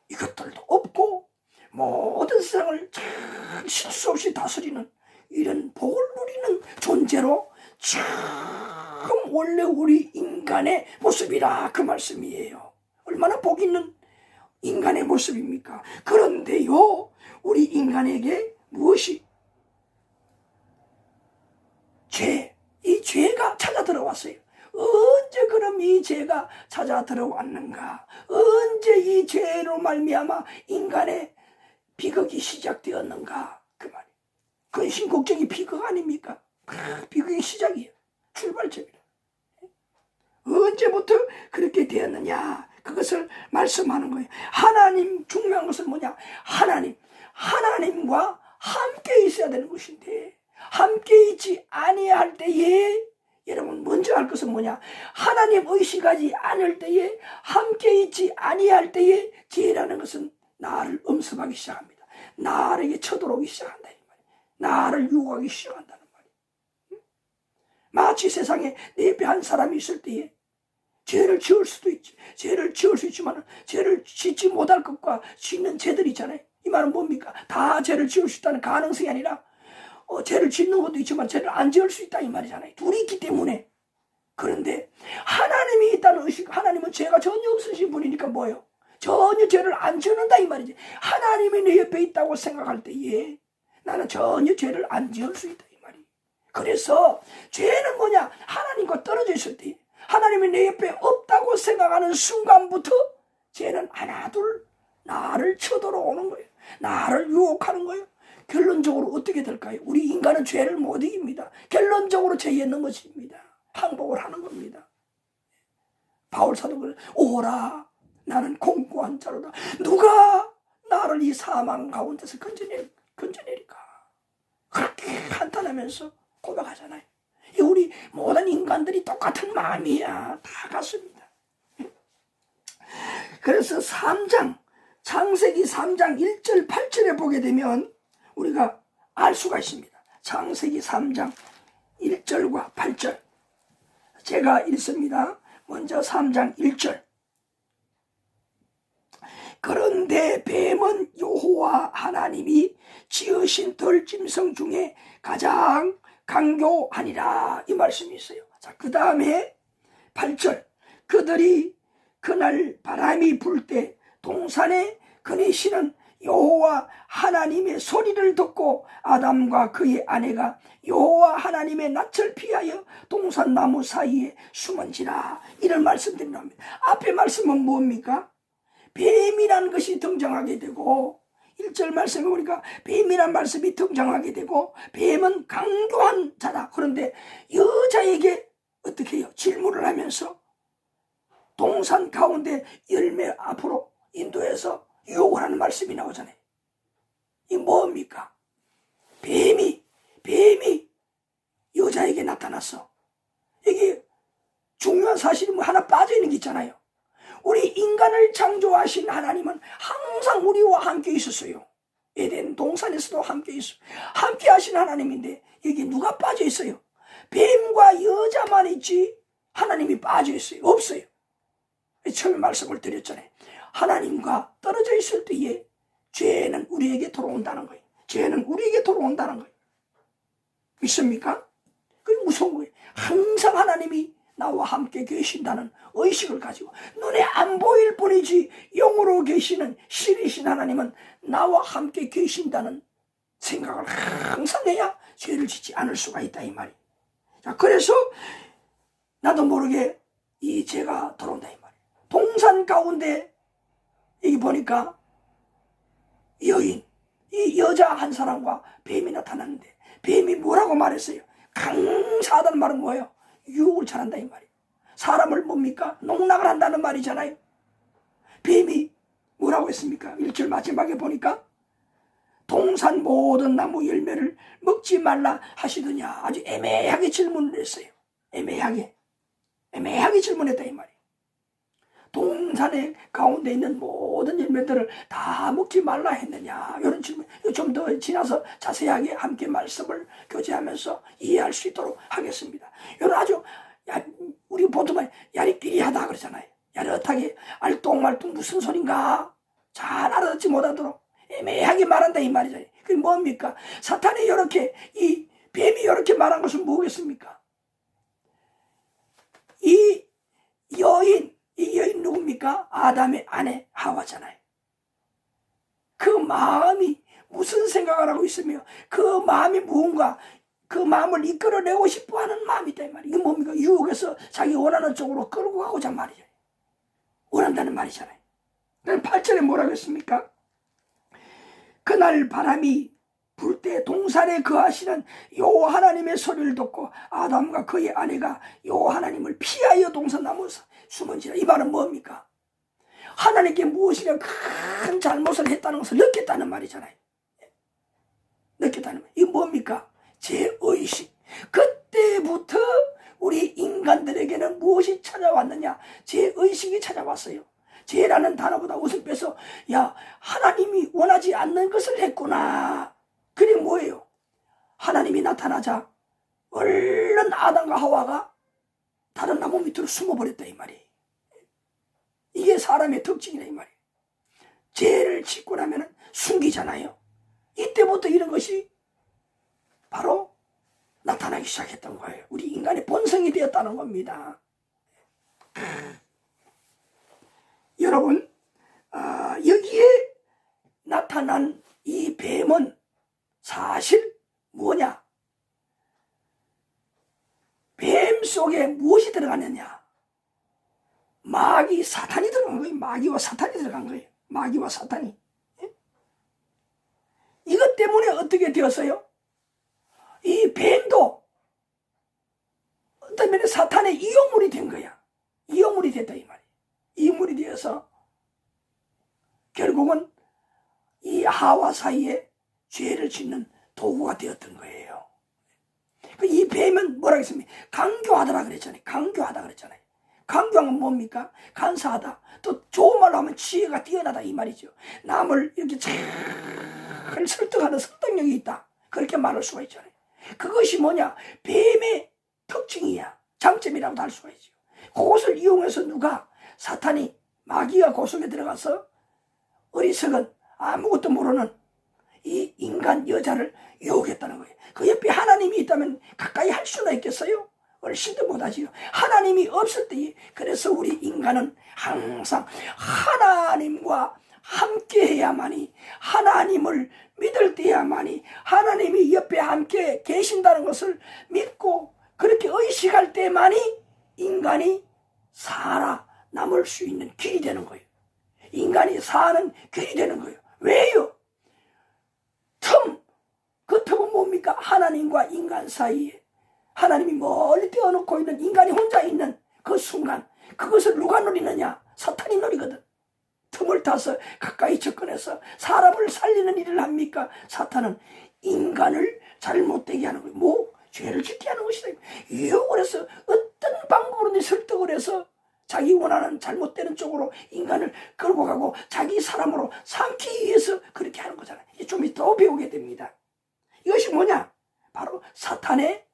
이것들도 없고 모든 세상을 참 실수 없이 다스리는 이런 복을 누리는 존재로 참 원래 우리 인간의 모습이라 그 말씀이에요. 얼마나 복 있는 인간의 모습입니까? 그런데요, 우리 인간에게 무엇이 이 죄가 찾아 들어왔어요. 언제 그럼 이 죄가 찾아 들어왔는가? 언제 이 죄로 말미암아 인간의 비극이 시작되었는가? 그 말이에요. 근심 걱정이 비극 아닙니까? 비극의 시작이에요. 출발점이에요. 언제부터 그렇게 되었느냐? 그것을 말씀하는 거예요. 하나님, 중요한 것은 뭐냐? 하나님과 함께 있어야 되는 것인데 함께 있지 아니할 때에 여러분 먼저 할 것은 뭐냐? 하나님 의식하지 않을 때에 함께 있지 아니할 때에 죄라는 것은 나를 엄습하기 시작합니다. 나에게 쳐들어오기 시작한다. 나를 유혹하기 시작한다는 말이에요. 마치 세상에 내 옆에 한 사람이 있을 때에 죄를 지을 수도 있지. 죄를 지을 수 있지만 죄를 짓지 못할 것과 짓는 죄들이 있잖아요. 이 말은 뭡니까? 다 죄를 지을 수 있다는 가능성이 아니라 죄를 짓는 것도 있지만 죄를 안 지을 수 있다 이 말이잖아요. 둘이 있기 때문에. 그런데 하나님이 있다는 의식, 하나님은 죄가 전혀 없으신 분이니까 뭐예요? 전혀 죄를 안 지는다 이 말이지. 하나님이 내 옆에 있다고 생각할 때에 나는 전혀 죄를 안 지을 수 있다 이 말이에요. 그래서 죄는 뭐냐? 하나님과 떨어져 있을 때 하나님이 내 옆에 없다고 생각하는 순간부터 죄는 하나둘 나를 쳐들어오는 거예요. 나를 유혹하는 거예요. 결론적으로 어떻게 될까요? 우리 인간은 죄를 못 이깁니다. 결론적으로 죄에 넘어집니다. 항복을 하는 겁니다. 바울 사도는 오라 나는 공고한 자로다. 누가 나를 이 사망 가운데서 건져내릴까? 그렇게 간단하면서 고백하잖아요. 우리 모든 인간들이 똑같은 마음이야. 다 같습니다. 그래서 3장 창세기 3장 1절 8절에 보게 되면 우리가 알 수가 있습니다. 창세기 3장 1절과 8절 제가 읽습니다. 먼저 3장 1절 그런데 뱀은 여호와 하나님이 지으신 들짐승 중에 가장 강교하니라 이 말씀이 있어요. 자, 그 다음에 8절 그들이 그날 바람이 불 때 동산에 그네시는 여호와 하나님의 소리를 듣고 아담과 그의 아내가 여호와 하나님의 낯을 피하여 동산 나무 사이에 숨은지라 이런 말씀드리려 합니다. 앞에 말씀은 뭡니까? 뱀이라는 것이 등장하게 되고 1절 말씀에 보니까 뱀이라는 말씀이 등장하게 되고 뱀은 강교한 자다. 그런데 여자에게 어떻게 해요? 질문을 하면서 동산 가운데 열매 앞으로 인도해서 유혹을 하는 말씀이 나오잖아요. 이 뭡니까? 뱀이 여자에게 나타났어. 이게 중요한 사실이 뭐 하나 빠져있는 게 있잖아요. 우리 인간을 창조하신 하나님은 항상 우리와 함께 있었어요. 에덴 동산에서도 함께 있어요. 함께 하신 하나님인데 여기 누가 빠져 있어요? 뱀과 여자만 있지 하나님이 빠져 있어요? 없어요. 처음에 말씀을 드렸잖아요. 하나님과 떨어져 있을 때에 죄는 우리에게 돌아온다는 거예요. 죄는 우리에게 돌아온다는 거예요. 믿습니까? 그게 무서운 거예요. 항상 하나님이 나와 함께 계신다는 의식을 가지고 눈에 안 보일 뿐이지 영으로 계시는 신이신 하나님은 나와 함께 계신다는 생각을 항상 해야 죄를 짓지 않을 수가 있다 이 말이에요. 자, 그래서 나도 모르게 이 죄가 들어온다 이 말이에요. 동산 가운데 여기 보니까 여인 이 여자 한 사람과 뱀이 나타났는데 뱀이 뭐라고 말했어요? 강사하다는 말은 뭐예요? 유혹을 잘한다 이 말이에요. 사람을 뭡니까? 농락을 한다는 말이잖아요. 뱀이 뭐라고 했습니까? 1절 마지막에 보니까 동산 모든 나무 열매를 먹지 말라 하시더냐. 아주 애매하게 질문을 했어요. 애매하게 질문했다 이 말이에요. 동산의 가운데 있는 모든 열매들을 다 먹지 말라 했느냐. 이런 질문. 좀 더 지나서 자세하게 함께 말씀을 교제하면서 이해할 수 있도록 하겠습니다. 이런 아주 우리 보통 야리끼리하다 그러잖아요. 야릇하게 알똥말똥 무슨 소린가 잘 알아듣지 못하도록 애매하게 말한다 이 말이잖아요. 그게 뭡니까? 사탄이 이렇게 이 뱀이 이렇게 말한 것은 뭐겠습니까? 이 여인 누굽니까? 아담의 아내 하와잖아요. 그 마음이 무슨 생각을 하고 있으며 그 마음이 무언가 그 마음을 이끌어내고 싶어하는 마음이 있다 이 말이에요. 이게 뭡니까? 유혹해서 자기 원하는 쪽으로 끌고 가고자 말이죠. 원한다는 말이잖아요. 8절에 뭐라고 했습니까? 그날 바람이 불 때 동산에 거하시는 여호와 하나님의 소리를 듣고 아담과 그의 아내가 여호와 하나님을 피하여 동산나무에서 숨은지라. 이 말은 뭡니까? 하나님께 무엇이냐 큰 잘못을 했다는 것을 느꼈다는 말이잖아요. 느꼈다는 말. 이거 뭡니까? 죄의식. 그때부터 우리 인간들에게는 무엇이 찾아왔느냐? 죄의식이 찾아왔어요. 죄라는 단어보다 옷을 빼서 야 하나님이 원하지 않는 것을 했구나. 그게 뭐예요? 하나님이 나타나자 얼른 아담과 하와가 다른 나무 밑으로 숨어버렸다 이 말이에요. 이게 사람의 특징이다 이 말이에요. 죄를 짓고 나면 숨기잖아요. 이때부터 이런 것이 바로 나타나기 시작했던 거예요. 우리 인간의 본성이 되었다는 겁니다. 여러분 여기에 나타난 이 뱀은 사실 뭐냐? 뱀 속에 무엇이 들어갔느냐? 마귀 사탄이 들어간 거예요. 마귀와 사탄이 들어간 거예요. 마귀와 사탄이. 이것 때문에 어떻게 되었어요? 이 뱀도 어떤 면에 사탄의 이용물이 된 거야. 이용물이 됐다 이 말이에요. 이용물이 되어서 결국은 이 하와 사이에 죄를 짓는 도구가 되었던 거예요. 이 뱀은 뭐라 했습니까? 강교하다라 그랬잖아요. 강교하다 그랬잖아요. 강교한 건 뭡니까? 간사하다. 또 좋은 말로 하면 지혜가 뛰어나다 이 말이죠. 남을 이렇게 잘 설득하는 설득력이 있다. 그렇게 말할 수가 있잖아요. 그것이 뭐냐? 뱀의 특징이야. 장점이라고도 할 수가 있죠. 그것을 이용해서 누가 사탄이 마귀가 그 속에 들어가서 어리석은 아무것도 모르는 이 인간 여자를 유혹했다는 거예요. 그 옆에 하나님이 있다면 가까이 할 수나 있겠어요? 얼씬도 못하지요. 하나님이 없을 때에 그래서 우리 인간은 항상 하나님과 함께 해야만이 하나님을 믿을 때야만이 하나님이 옆에 함께 계신다는 것을 믿고 그렇게 의식할 때만이 인간이 살아남을 수 있는 길이 되는 거예요. 인간이 사는 길이 되는 거예요. 왜요? 그 틈은 뭡니까? 하나님과 인간 사이에 하나님이 멀리 떼어놓고 있는 인간이 혼자 있는 그 순간 그것을 누가 노리느냐? 사탄이 노리거든. 틈을 타서 가까이 접근해서 사람을 살리는 일을 합니까? 사탄은 인간을 잘못되게 하는 거예요. 뭐? 죄를 짓게 하는 것이다. 유혹을 해서 어떤 방법으로든 설득을 해서 자기 원하는 잘못되는 쪽으로 인간을 끌고 가고 자기 사람으로 삼기 위해서 그렇게 하는 거잖아요. 좀 이따 더 배우게 됩니다. 이것이 뭐냐? 바로 사탄의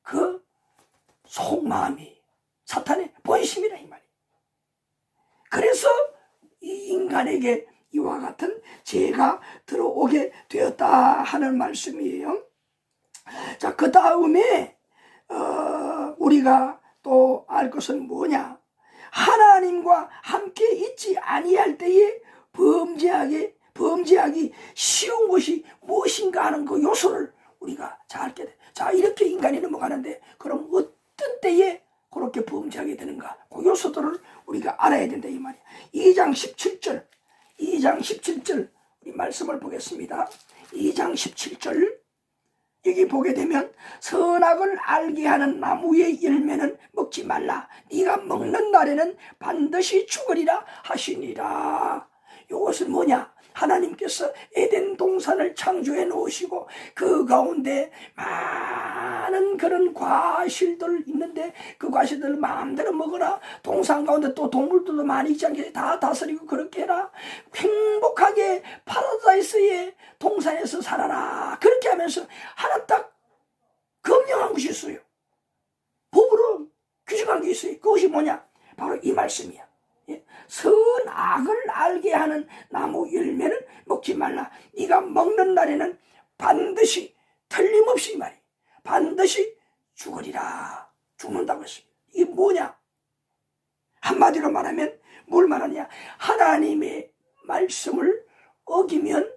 그 속마음이 사탄의 본심이라 이 말이에요. 그래서 이 인간에게 이와 같은 죄가 들어오게 되었다 하는 말씀이에요. 자, 그 다음에 우리가 또 알 것은 뭐냐? 하나님과 함께 있지 아니할 때에 범죄하기 쉬운 것이 무엇인가 하는 그 요소를 우리가 잘 알게 돼. 자, 이렇게 인간이 넘어가는데 그럼 어떤 때에 그렇게 범죄하게 되는가? 그 요소들을 우리가 알아야 된다 이 말이야. 2장 17절 우리 말씀을 보겠습니다. 2장 17절 여기 보게 되면 선악을 알게 하는 나무의 열매는 먹지 말라. 네가 먹는 날에는 반드시 죽으리라 하시니라. 이것은 뭐냐? 하나님께서 에덴 동산을 창조해 놓으시고 그 가운데 많은 그런 과실들 있는데 그 과실들을 마음대로 먹어라. 동산 가운데 또 동물들도 많이 있지 않겠지? 다 다스리고 그렇게 해라. 행복하게 파라다이스의 동산에서 살아라. 그렇게 하면서 하나 딱 검령한 것이 있어요. 법으로 규정한 게 있어요. 그것이 뭐냐? 바로 이 말씀이야. 선악을 알게 하는 나무 열매는 먹지 말라. 네가 먹는 날에는 반드시 틀림없이 말이 반드시 죽으리라. 죽는다고 했습니다. 이게 뭐냐? 한마디로 말하면 뭘 말하냐? 하나님의 말씀을 어기면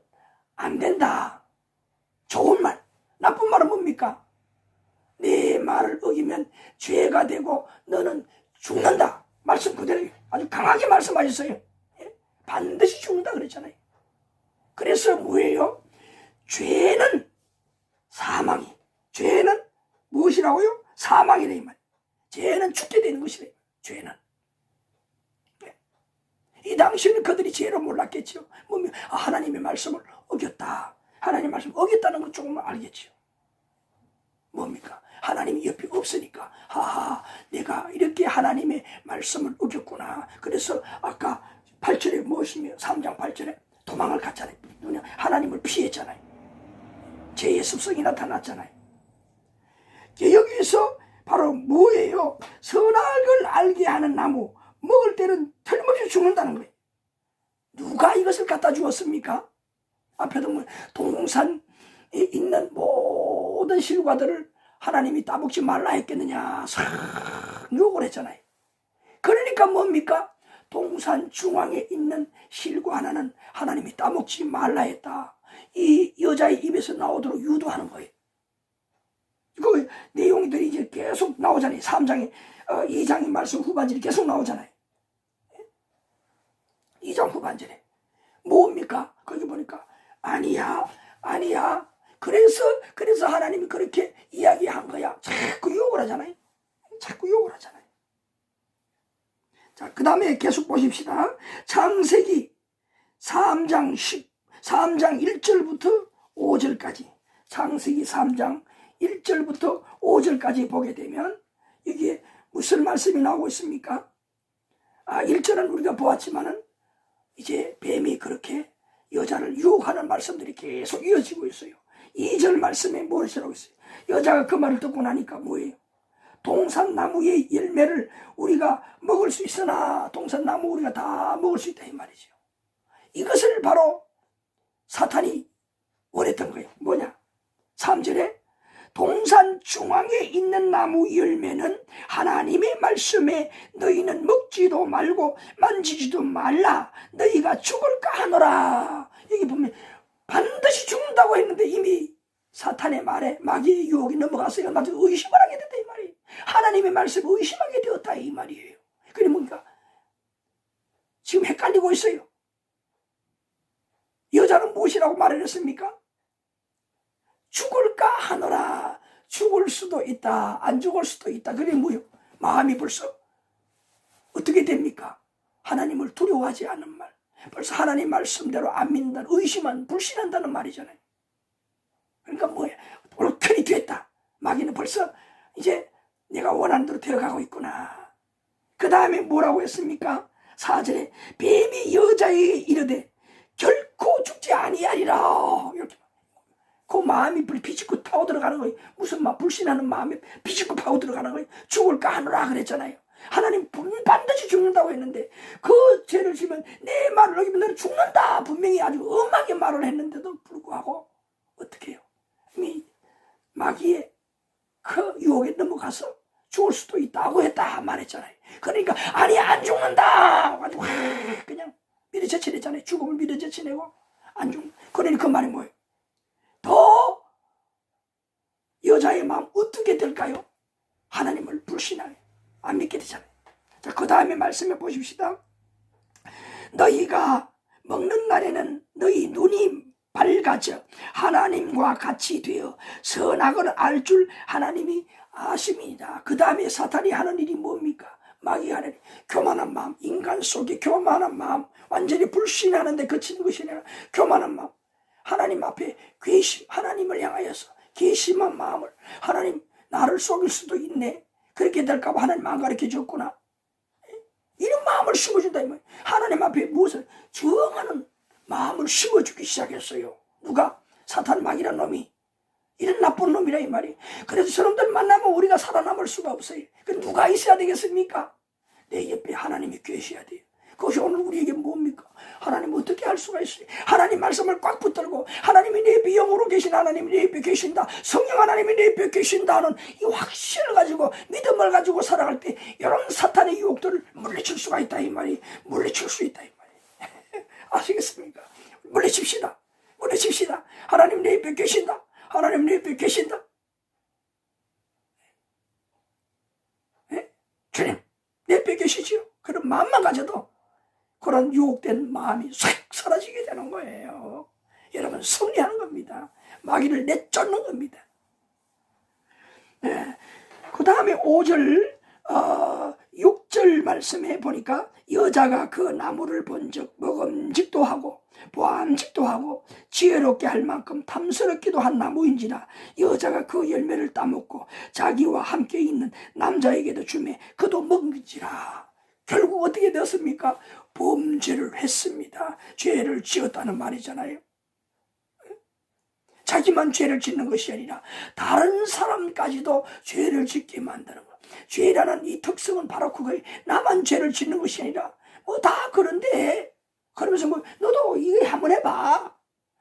안 된다. 좋은 말. 나쁜 말은 뭡니까? 내 말을 어기면 죄가 되고 너는 죽는다. 말씀 그대로 아주 강하게 말씀하셨어요. 반드시 죽는다 그랬잖아요. 그래서 뭐예요? 죄는 사망이. 죄는 무엇이라고요? 사망이래 이 말. 죄는 죽게 되는 것이래. 죄는. 이 당시에는 그들이 죄를 몰랐겠죠. 하나님의 말씀을 어겼다. 하나님의 말씀을 어겼다는 건 조금 알겠죠. 뭡니까? 하나님이 옆에 없으니까 하하 내가 이렇게 하나님의 말씀을 어겼구나. 그래서 아까 8절에 무엇이며 3장 8절에 도망을 갔잖아요. 하나님을 피했잖아요. 죄의 습성이 나타났잖아요. 여기서 바로 뭐예요? 선악을 알게 하는 나무 먹을 때는 틀림없이 죽는다는 거예요. 누가 이것을 갖다 주었습니까? 앞에도 뭐 동산에 있는 모든 실과들을 하나님이 따먹지 말라 했겠느냐 욕을 했잖아요. 그러니까 뭡니까? 동산 중앙에 있는 실과 하나는 하나님이 따먹지 말라 했다. 이 여자의 입에서 나오도록 유도하는 거예요. 그 내용들이 이제 계속 나오잖아요. 3장에 2장의 말씀 후반절이 계속 나오잖아요. 2장 후반절에 뭡니까? 거기 보니까 아니야 그래서 하나님이 그렇게 이야기한 거야. 자꾸 욕을 하잖아요. 자, 그 다음에 계속 보십시다. 창세기 3장 1절부터 5절까지 창세기 3장 1절부터 5절까지 보게 되면 이게 무슨 말씀이 나오고 있습니까? 1절은 우리가 보았지만은 이제 뱀이 그렇게 여자를 유혹하는 말씀들이 계속 이어지고 있어요. 2절 말씀에 무엇이라고 있어요? 여자가 그 말을 듣고 나니까 뭐예요? 동산나무의 열매를 우리가 먹을 수 있으나 동산나무 우리가 다 먹을 수 있다 이 말이죠. 이것을 바로 사탄이 원했던 거예요. 뭐냐? 3절에 동산 중앙에 있는 나무 열매는 하나님의 말씀에 너희는 먹지도 말고 만지지도 말라. 너희가 죽을까 하노라. 여기 보면 반드시 죽는다고 했는데 이미 사탄의 말에 마귀의 유혹이 넘어갔어요. 나도 의심을 하게 됐다 이 말이에요. 하나님의 말씀을 의심하게 되었다 이 말이에요. 그게 뭔가 지금 헷갈리고 있어요. 여자는 무엇이라고 말을 했습니까? 죽을까 하노라. 죽을 수도 있다. 안 죽을 수도 있다. 그게 뭐요? 마음이 벌써 어떻게 됩니까? 하나님을 두려워하지 않는 말. 벌써 하나님 말씀대로 안 믿는다는 의심한 불신한다는 말이잖아요. 그러니까 뭐야? 옳편이 됐다. 마귀는 벌써 이제 내가 원하는 대로 되어가고 있구나. 그 다음에 뭐라고 했습니까? 4절에 뱀이 여자에게 이르되 결코 죽지 아니하리라. 이렇게 그 마음이 비집고 파고 들어가는 거예요. 무슨 막 불신하는 마음이 비집고 파고 들어가는 거예요. 죽을까 하노라 그랬잖아요. 하나님 반드시 죽는다고 했는데 그 죄를 지면 내 말을 어기면 너는 죽는다. 분명히 아주 엄하게 말을 했는데도 불구하고 어떻게 해요? 이미 마귀의 그 유혹에 넘어가서 죽을 수도 있다고 했다 말했잖아요. 그러니까 아니 안 죽는다. 그냥 밀어제치냈잖아요. 죽음을 밀어제치내고 안 죽는. 그러니까 그 말이 뭐예요? 더 여자의 마음 어떻게 될까요? 하나님을 불신하게 안 믿게 되잖아요. 자, 그 다음에 말씀해 보십시다. 너희가 먹는 날에는 너희 눈이 밝아져 하나님과 같이 되어 선악을 알 줄 하나님이 아십니다. 그 다음에 사탄이 하는 일이 뭡니까? 마귀가 하는 교만한 마음, 인간 속에 교만한 마음, 완전히 불신하는데 그치는 것이 아니라 교만한 마음, 하나님 앞에 괘심, 하나님을 향하여서 괘심한 마음을, 하나님 나를 속일 수도 있네, 그렇게 될까 봐 하나님 안 가르쳐 줬구나, 이런 마음을 심어준다 이 말이에요. 하나님 앞에 무엇을 정하는 마음을 심어주기 시작했어요. 누가? 사탄 마귀란 놈이. 이런 나쁜 놈이라 이 말이에요. 그래서 저놈들 만나면 우리가 살아남을 수가 없어요. 그 누가 있어야 되겠습니까? 내 옆에 하나님이 계셔야 돼요. 그것이 오늘 우리에게 뭡니까? 하나님 어떻게 할 수가 있어요? 하나님 말씀을 꽉 붙들고 하나님이 내 옆에 영으로 계신 하나님이 내 옆에 계신다, 성령 하나님이 내 옆에 계신다 하는 이 확신을 가지고 믿음을 가지고 살아갈 때 이런 사탄의 유혹들을 물리칠 수가 있다 이 말이, 물리칠 수 있다 이 말이. 아시겠습니까? 물리칩시다. 물리칩시다. 하나님 내 옆에 계신다. 하나님 내 옆에 계신다. 네? 주님 내 옆에 계시지요? 그런 마음만 가져도 그런 유혹된 마음이 싹 사라지게 되는 거예요. 여러분 승리하는 겁니다. 마귀를 내쫓는 겁니다. 네. 그 다음에 5절 6절 말씀해 보니까 여자가 그 나무를 본즉 먹음직도 하고 보암직도 하고 지혜롭게 할 만큼 탐스럽기도 한 나무인지라 여자가 그 열매를 따먹고 자기와 함께 있는 남자에게도 주매 그도 먹는지라. 결국 어떻게 되었습니까? 범죄를 했습니다. 죄를 지었다는 말이잖아요. 자기만 죄를 짓는 것이 아니라 다른 사람까지도 죄를 짓게 만드는 것. 죄라는 이 특성은 바로 그거예요. 나만 죄를 짓는 것이 아니라 뭐 다 그런데, 그러면서 뭐 너도 이거 한번 해봐,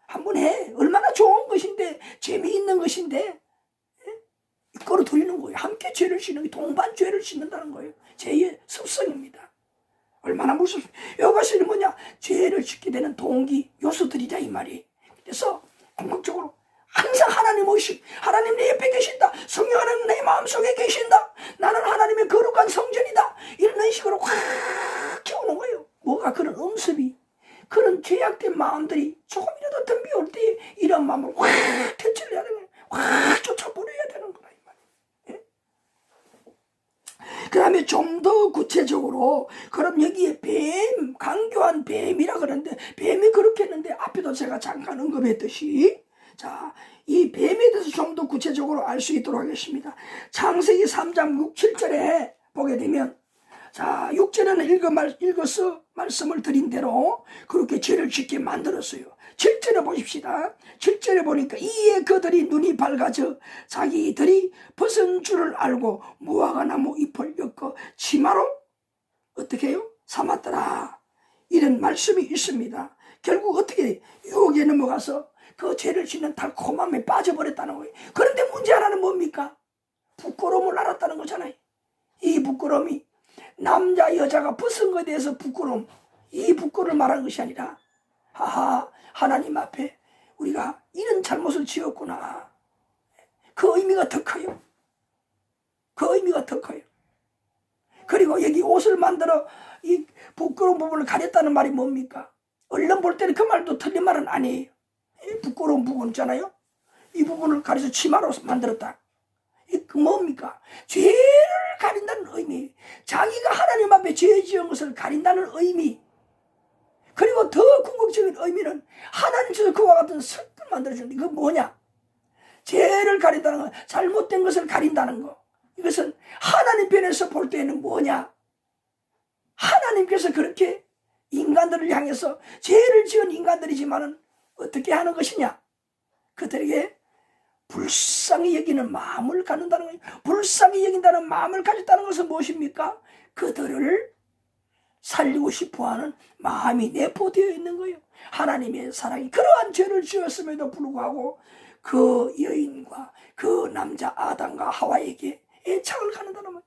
한번 해, 얼마나 좋은 것인데, 재미있는 것인데 끌어들이는 거예요. 함께 죄를 짓는 게 동반 죄를 짓는다는 거예요. 죄의 습성입니다. 얼마나 무섭습니까? 이것이 뭐냐? 죄를 짓게 되는 동기 요소들이다 이 말이. 그래서 궁극적으로 항상 하나님 오십, 하나님 내 옆에 계신다, 성령 하나님 내 마음속에 계신다, 나는 하나님의 거룩한 성전이다, 이런 식으로 확 키우는 거예요. 뭐가 그런 음습이, 그런 죄악된 마음들이 조금이라도 덤비올 때 이런 마음을 확 퇴치를 해야 되는 거예요. 확 쫓아버려야 되는 거라 이 말이에요. 그 다음에 좀 더 구체적으로, 그럼 여기에 뱀, 강교한 뱀이라 그러는데, 뱀이 그렇게 했는데 앞에도 제가 잠깐 언급했듯이, 자, 이 뱀에 대해서 좀 더 구체적으로 알 수 있도록 하겠습니다. 창세기 3장 6, 7절에 보게 되면, 자, 6절에는 읽어서 말씀을 드린 대로 그렇게 죄를 짓게 만들었어요. 7절에 보십시다. 7절에 보니까 이에 그들이 눈이 밝아져 자기들이 벗은 줄을 알고 무화과 나무 잎을 엮어 치마로 어떻게 해요? 삼았더라. 이런 말씀이 있습니다. 결국 어떻게 유혹에 넘어가서 그 죄를 짓는 달콤함에 빠져버렸다는 거예요. 그런데 문제 하나는 뭡니까? 부끄러움을 알았다는 거잖아요. 이 부끄러움이 남자 여자가 벗은 것에 대해서 부끄러움, 이 부끄러움을 말하는 것이 아니라, 하하, 하나님 앞에 우리가 이런 잘못을 지었구나, 그 의미가 더 커요. 그 의미가 더 커요. 그리고 여기 옷을 만들어 이 부끄러운 부분을 가렸다는 말이 뭡니까? 얼른 볼 때는 그 말도 틀린 말은 아니에요. 이 부끄러운 부분 있잖아요, 이 부분을 가려서 치마로 만들었다. 그 뭡니까? 죄를 가린다는 의미, 자기가 하나님 앞에 죄 지은 것을 가린다는 의미, 그리고 더 궁극적인 의미는 하나님께서 그와 같은 설득을 만들어주는, 이거 뭐냐? 죄를 가린다는 건, 잘못된 것을 가린다는 거, 이것은 하나님 편에서 볼 때는 뭐냐? 하나님께서 그렇게 인간들을 향해서, 죄를 지은 인간들이지만은 어떻게 하는 것이냐? 그들에게 불쌍히 여기는 마음을 갖는다는 거예요. 불쌍히 여긴다는 마음을 가졌다는 것은 무엇입니까? 그들을 살리고 싶어하는 마음이 내포되어 있는 거예요. 하나님의 사랑이, 그러한 죄를 지었음에도 불구하고 그 여인과 그 남자 아담과 하와에게 애착을 갖는다는 거예요.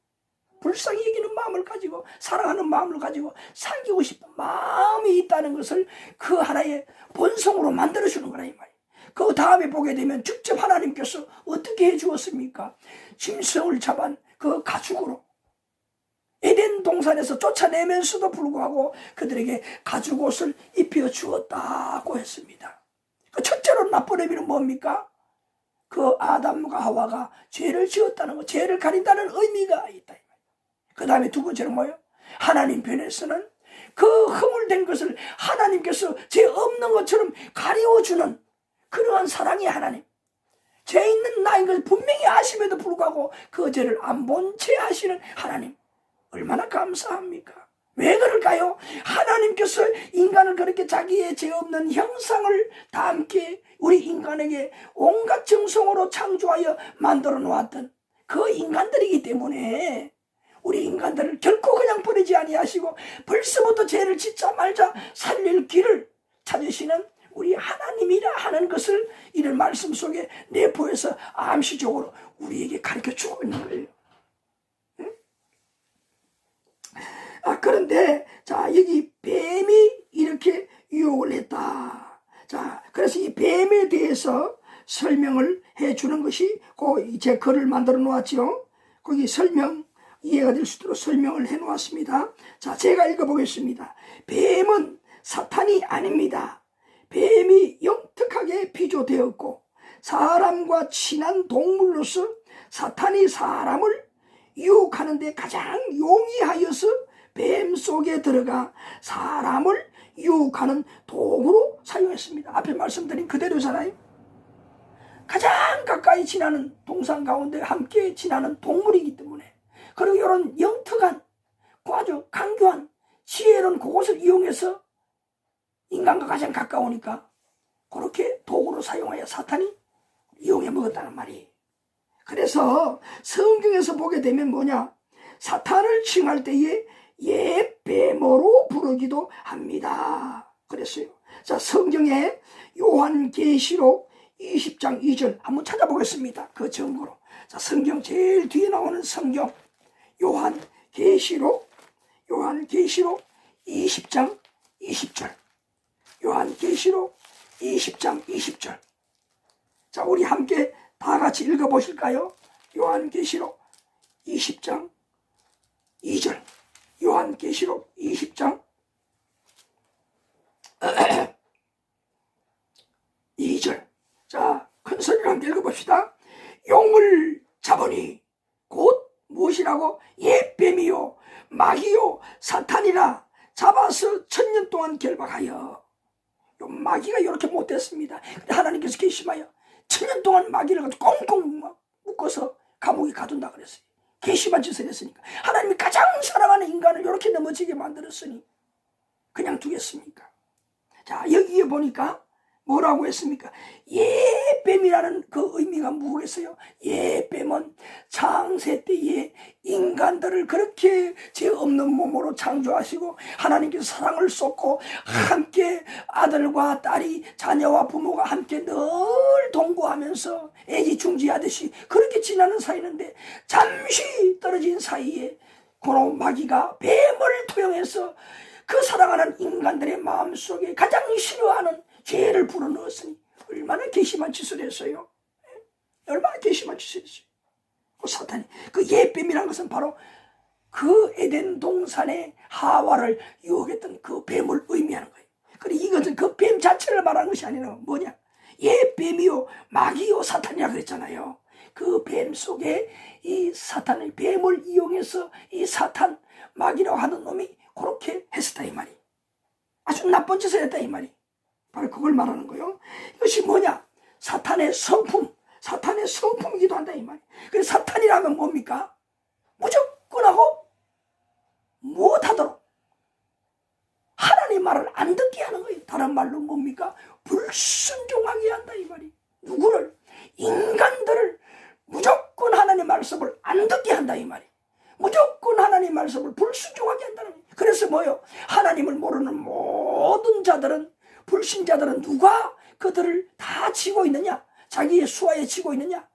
불쌍히 여기는 마음을 가지고, 사랑하는 마음을 가지고 살기고 싶은 마음이 있다는 것을 그 하나의 본성으로 만들어주는 거라 이 말이에요. 그 다음에 보게 되면 직접 하나님께서 어떻게 해주었습니까? 짐승을 잡은 그 가죽으로 에덴 동산에서 쫓아내면서도 불구하고 그들에게 가죽옷을 입혀 주었다고 했습니다. 그 첫 나쁜 의미는 뭡니까? 그 아담과 하와가 죄를 지었다는 거, 죄를 가린다는 의미가 있다. 그 다음에 두 번째는 뭐예요? 하나님 편에서는 그 허물된 것을 하나님께서 죄 없는 것처럼 가리워주는 그러한 사랑이 하나님. 죄 있는 나인 걸 분명히 아심에도 불구하고 그 죄를 안 본 채 하시는 하나님. 얼마나 감사합니까? 왜 그럴까요? 하나님께서 인간을 그렇게 자기의 죄 없는 형상을 담게 우리 인간에게 온갖 정성으로 창조하여 만들어 놓았던 그 인간들이기 때문에 우리 인간들을 결코 그냥 버리지 아니하시고 벌써부터 죄를 짓자 말자 살릴 길을 찾으시는 우리 하나님이라 하는 것을 이런 말씀 속에 내포해서 암시적으로 우리에게 가르쳐주고 있는 거예요. 응? 그런데 자, 여기 뱀이 이렇게 유혹을 했다. 자, 그래서 이 뱀에 대해서 설명을 해주는 것이 제 글을 만들어 놓았죠. 거기 설명 이해가 될 수 있도록 설명을 해 놓았습니다. 자, 제가 읽어보겠습니다. 뱀은 사탄이 아닙니다. 뱀이 영특하게 비조되었고 사람과 친한 동물로서 사탄이 사람을 유혹하는 데 가장 용이하여서 뱀 속에 들어가 사람을 유혹하는 도구로 사용했습니다. 앞에 말씀드린 그대로잖아요. 가장 가까이 지나는 동상 가운데 함께 지나는 동물이기 때문에, 그리고 이런 영특한 아주 강교한 지혜로운 그것을 이용해서 인간과 가장 가까우니까 그렇게 도구로 사용하여 사탄이 이용해 먹었다는 말이에요. 그래서 성경에서 보게 되면 뭐냐, 사탄을 칭할 때에 옛뱀으로 부르기도 합니다. 그랬어요. 자, 성경에 요한계시록 20장 2절 한번 찾아보겠습니다. 그 증거로. 자, 성경 제일 뒤에 나오는 성경 요한계시록 20장 20절. 요한계시록 20장 20절. 자, 우리 함께 다 같이 읽어보실까요? 요한계시록 20장 2절. 요한계시록 20장 2절. 자, 큰 소리로 함께 읽어봅시다. 용을 잡으니 곧 무엇이라고? 옛뱀이요 마귀요 사탄이라 잡아서 1000년 동안 결박하여. 요 마귀가 이렇게 못됐습니다. 근데 하나님께서 계심하여 1000년 동안 마귀를 가지고 꽁꽁 묶어서 감옥에 가둔다 그랬어요. 괘씸한 짓을 했으니까. 하나님이 가장 사랑하는 인간을 이렇게 넘어지게 만들었으니 그냥 두겠습니까? 자, 여기에 보니까 뭐라고 했습니까? 옛뱀이라는 그 의미가 뭐겠어요? 옛뱀은 창세 때에 인간들을 그렇게 죄 없는 몸으로 창조하시고 하나님께서 사랑을 쏟고 함께 아들과 딸이 자녀와 부모가 함께 늘 동거하면서 애지중지하듯이 그렇게 지나는 사이인데, 잠시 떨어진 사이에 그런 마귀가 뱀을 투영해서 그 사랑하는 인간들의 마음속에 가장 싫어하는 죄를 불어넣었으니 얼마나 괘씸한 짓을 했어요. 얼마나 괘씸한 짓을 했어요. 그 사탄이, 그 옛뱀이라는 것은 바로 그 에덴 동산에 하와를 유혹했던 그 뱀을 의미하는 거예요. 그리고 이것은 그 뱀 자체를 말하는 것이 아니라 뭐냐, 옛뱀이요 마귀요 사탄이라 그랬잖아요. 그 뱀 속에 이 사탄의 뱀을 이용해서 이 사탄 마귀라고 하는 놈이 그렇게 했었다 이 말이. 아주 나쁜 짓을 했다 이 말이. 바로 그걸 말하는 거예요. 이것이 뭐냐, 사탄의 성품이기도 한다 이 말이. 그래서 사탄이라면 뭡니까? 무조건 하고 못하도록 하나님 말을 안 듣게 하는 거예요. 다른 말로 뭡니까? 불순종하게 한다 이 말이. 누구를? 인간들을 무조건 하나님 말씀을 안 듣게 한다 이 말이. 무조건 하나님 말씀을 불순종하게 한다는 거예요. 그래서 뭐요? 하나님을 모르는 모든 자들은, 불신자들은 누가 그들을 다 지고 있느냐? 자기의 수하에 지고 있느냐?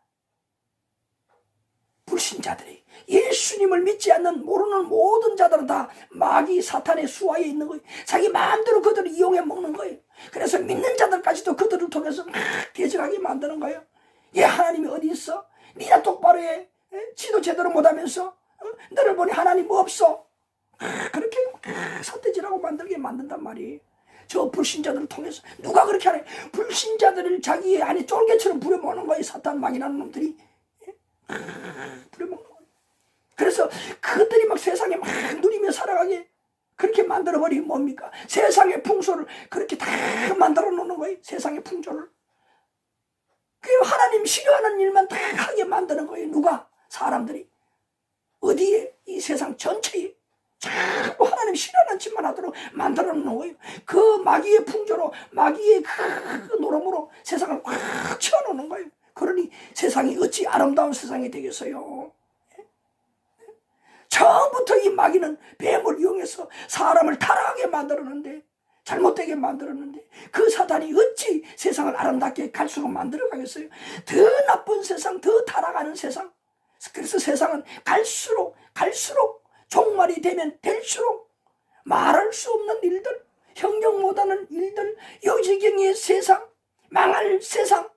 불신자들이. 예수님을 믿지 않는 모르는 모든 자들은 다 마귀 사탄의 수하에 있는 거예요. 자기 마음대로 그들을 이용해 먹는 거예요. 그래서 믿는 자들까지도 그들을 통해서 막 대적하게 만드는 거예요. 얘 하나님이 어디 있어? 니나 똑바로 해. 지도 제대로 못하면서 너를 보니 하나님 뭐 없어? 그렇게 삿대질하고 만들게 만든단 말이에요. 저 불신자들을 통해서. 누가 그렇게 하나요? 불신자들을 자기 안에 쫄개처럼 부려먹는 거예요. 사탄 막이라는 놈들이 부려먹는 거예요. 그래서 그들이 막 세상에 막 누리며 살아가게 그렇게 만들어버리면 뭡니까? 세상의 풍조를 그렇게 다 만들어 놓는 거예요. 세상의 풍조를. 그 하나님 싫어하는 일만 다 하게 만드는 거예요. 누가? 사람들이. 어디에? 이 세상 전체에 자꾸 하나님 싫어하는 짓만 하도록 만들어 놓는 거예요. 그 마귀의 풍조로 마귀의 그 노름으로 세상을 꽉 채워놓는 거예요. 그러니 세상이 어찌 아름다운 세상이 되겠어요. 처음부터 이 마귀는 뱀을 이용해서 사람을 타락하게 만들었는데, 잘못되게 만들었는데, 그 사단이 어찌 세상을 아름답게 갈수록 만들어가겠어요. 더 나쁜 세상, 더 타락하는 세상. 그래서 세상은 갈수록 종말이 되면 될수록 말할 수 없는 일들, 형용 못하는 일들, 요지경의 세상, 망할 세상,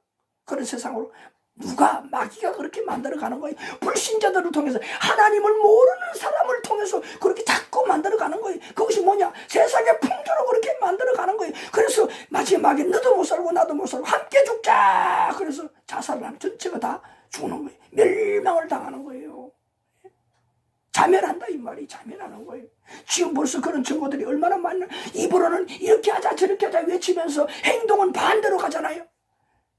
그런 세상으로 누가 마귀가 그렇게 만들어가는 거예요. 불신자들을 통해서, 하나님을 모르는 사람을 통해서 그렇게 자꾸 만들어가는 거예요. 그것이 뭐냐? 세상의 풍조로 그렇게 만들어가는 거예요. 그래서 마지막에 너도 못 살고 나도 못 살고 함께 죽자. 그래서 자살을 하면 전체가 다 죽는 거예요. 멸망을 당하는 거예요. 자멸한다 이 말이. 자멸하는 거예요. 지금 벌써 그런 증거들이 얼마나 많나. 입으로는 이렇게 하자 저렇게 하자 외치면서 행동은 반대로 가잖아요.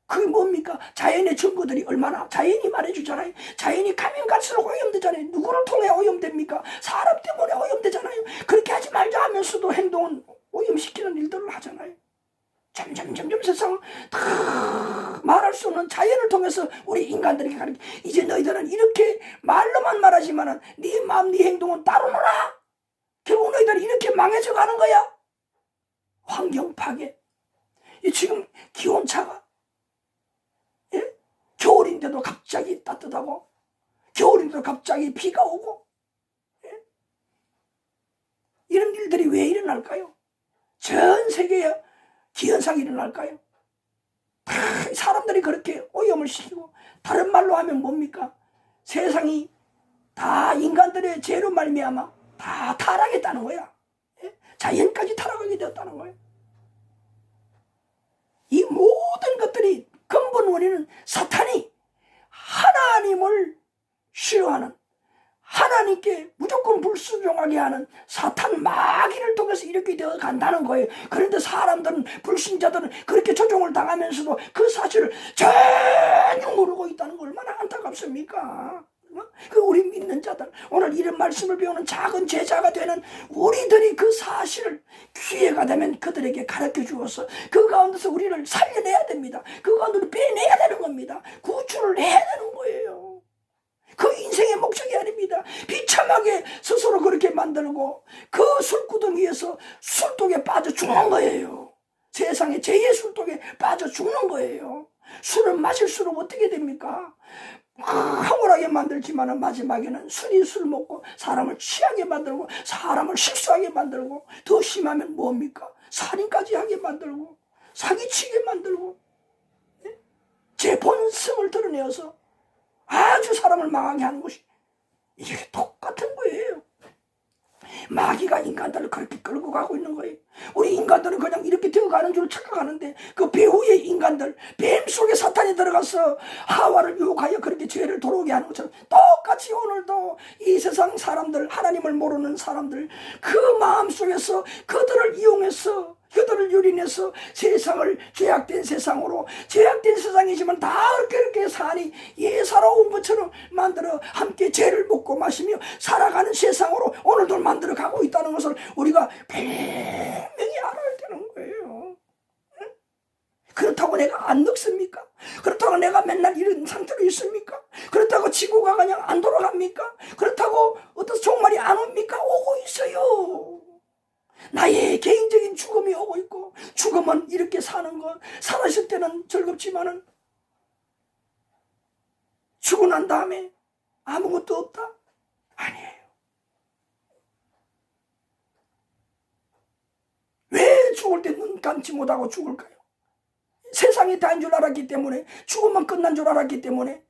그게 뭡니까? 자연의 증거들이 얼마나, 자연이 말해주잖아요. 자연이 가면 갈수록 오염되잖아요. 누구를 통해 오염됩니까? 사람 때문에 오염되잖아요. 그렇게 하지 말자 하면서도 행동은 오염시키는 일들을 하잖아요. 점점 세상을 다 말할 수 없는 자연을 통해서 우리 인간들에게 가르쳐. 이제 너희들은 이렇게 말로만 말하지만은 네 마음 네 행동은 따로 놀아. 결국 너희들은 이렇게 망해져 가는 거야. 환경 파괴. 지금 기온차가, 예? 겨울인데도 갑자기 따뜻하고, 겨울인데도 갑자기 비가 오고, 예? 이런 일들이 왜 일어날까요? 전 세계에 기현상이 일어날까요? 다 사람들이 그렇게 오염을 시키고, 다른 말로 하면 뭡니까? 세상이 다 인간들의 죄로 말미암아 다 타락했다는 거야. 예? 자연까지 타락하게 되었다는 거예요. 이 모든 것들이 근본 원인은 사탄이 하나님을 싫어하는, 하나님께 무조건 불순종하게 하는 사탄 마귀를 통해서 이렇게 되어 간다는 거예요. 그런데 사람들은, 불신자들은 그렇게 조종을 당하면서도 그 사실을 전혀 모르고 있다는 거 얼마나 안타깝습니까? 그 우리 믿는 자들, 오늘 이런 말씀을 배우는 작은 제자가 되는 우리들이 그 사실을 기회가 되면 그들에게 가르쳐 주어서 그 가운데서 우리를 살려내야 됩니다. 그 가운데로 빼내야 되는 겁니다. 구출을 해야 되는 거예요. 그 인생의 목적이 아닙니다. 비참하게 스스로 그렇게 만들고 그 술구덩이에서 술독에 빠져 죽는 거예요. 세상에 죄의 술독에 빠져 죽는 거예요. 술을 마실수록 어떻게 됩니까? 황홀하게 만들지만 마지막에는 술이 술 먹고 사람을 취하게 만들고 사람을 실수하게 만들고, 더 심하면 뭡니까? 살인까지 하게 만들고 사기치게 만들고, 제 본성을 드러내어서 아주 사람을 망하게 하는 것이, 이게 똑같은 거예요. 마귀가 인간들을 그렇게 끌고 가고 있는 거예요. 우리 인간들은 그냥 이렇게 되어가는 줄 착각하는데, 그 배후의 인간들, 뱀 속에 사탄이 들어가서 하와를 유혹하여 그렇게 죄를 돌아오게 하는 것처럼 똑같이 오늘도 이 세상 사람들, 하나님을 모르는 사람들, 그 마음 속에서 그들을 이용해서, 그들을 유린해서 세상을 죄악된 세상으로, 죄악된 세상이지만 다 그렇게 사니 예사로운 것처럼 만들어 함께 죄를 먹고 마시며 살아가는 세상으로 오늘도 만들어 가고 있다는 것을 우리가 분명히 알아야 되는 거예요. 그렇다고 내가 안 늙습니까? 그렇다고 내가 맨날 이런 상태로 있습니까? 그렇다고 지구가 그냥 안 돌아갑니까? 그렇다고 어떤 종말이 안 옵니까? 오고 있어요. 나의 개인적인 죽음이 오고 있고, 죽음은 이렇게 사는 것, 살았을 때는 즐겁지만은 죽고 난 다음에 아무것도 없다? 아니에요. 왜 죽을 때 눈 감지 못하고 죽을까요? 세상이 다인 줄 알았기 때문에, 죽음만 끝난 줄 알았기 때문에,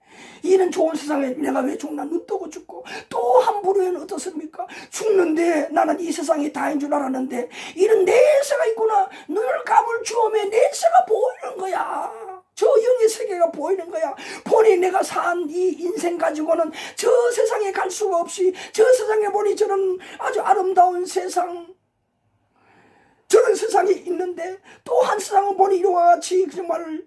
이런 좋은 세상에 내가 왜 죽나? 눈 뜨고 죽고. 또 함부로에는 어떻습니까? 죽는데 나는 이 세상이 다인 줄 알았는데 이런 내세가 있구나. 눈을 감을 주엄에 내세가 보이는 거야. 저 영의 세계가 보이는 거야. 보니 내가 산 이 인생 가지고는 저 세상에 갈 수가 없이, 저 세상에 보니 저는 아주 아름다운 세상, 저런 세상이 있는데, 또 한 세상은 보니 이와 같이 정말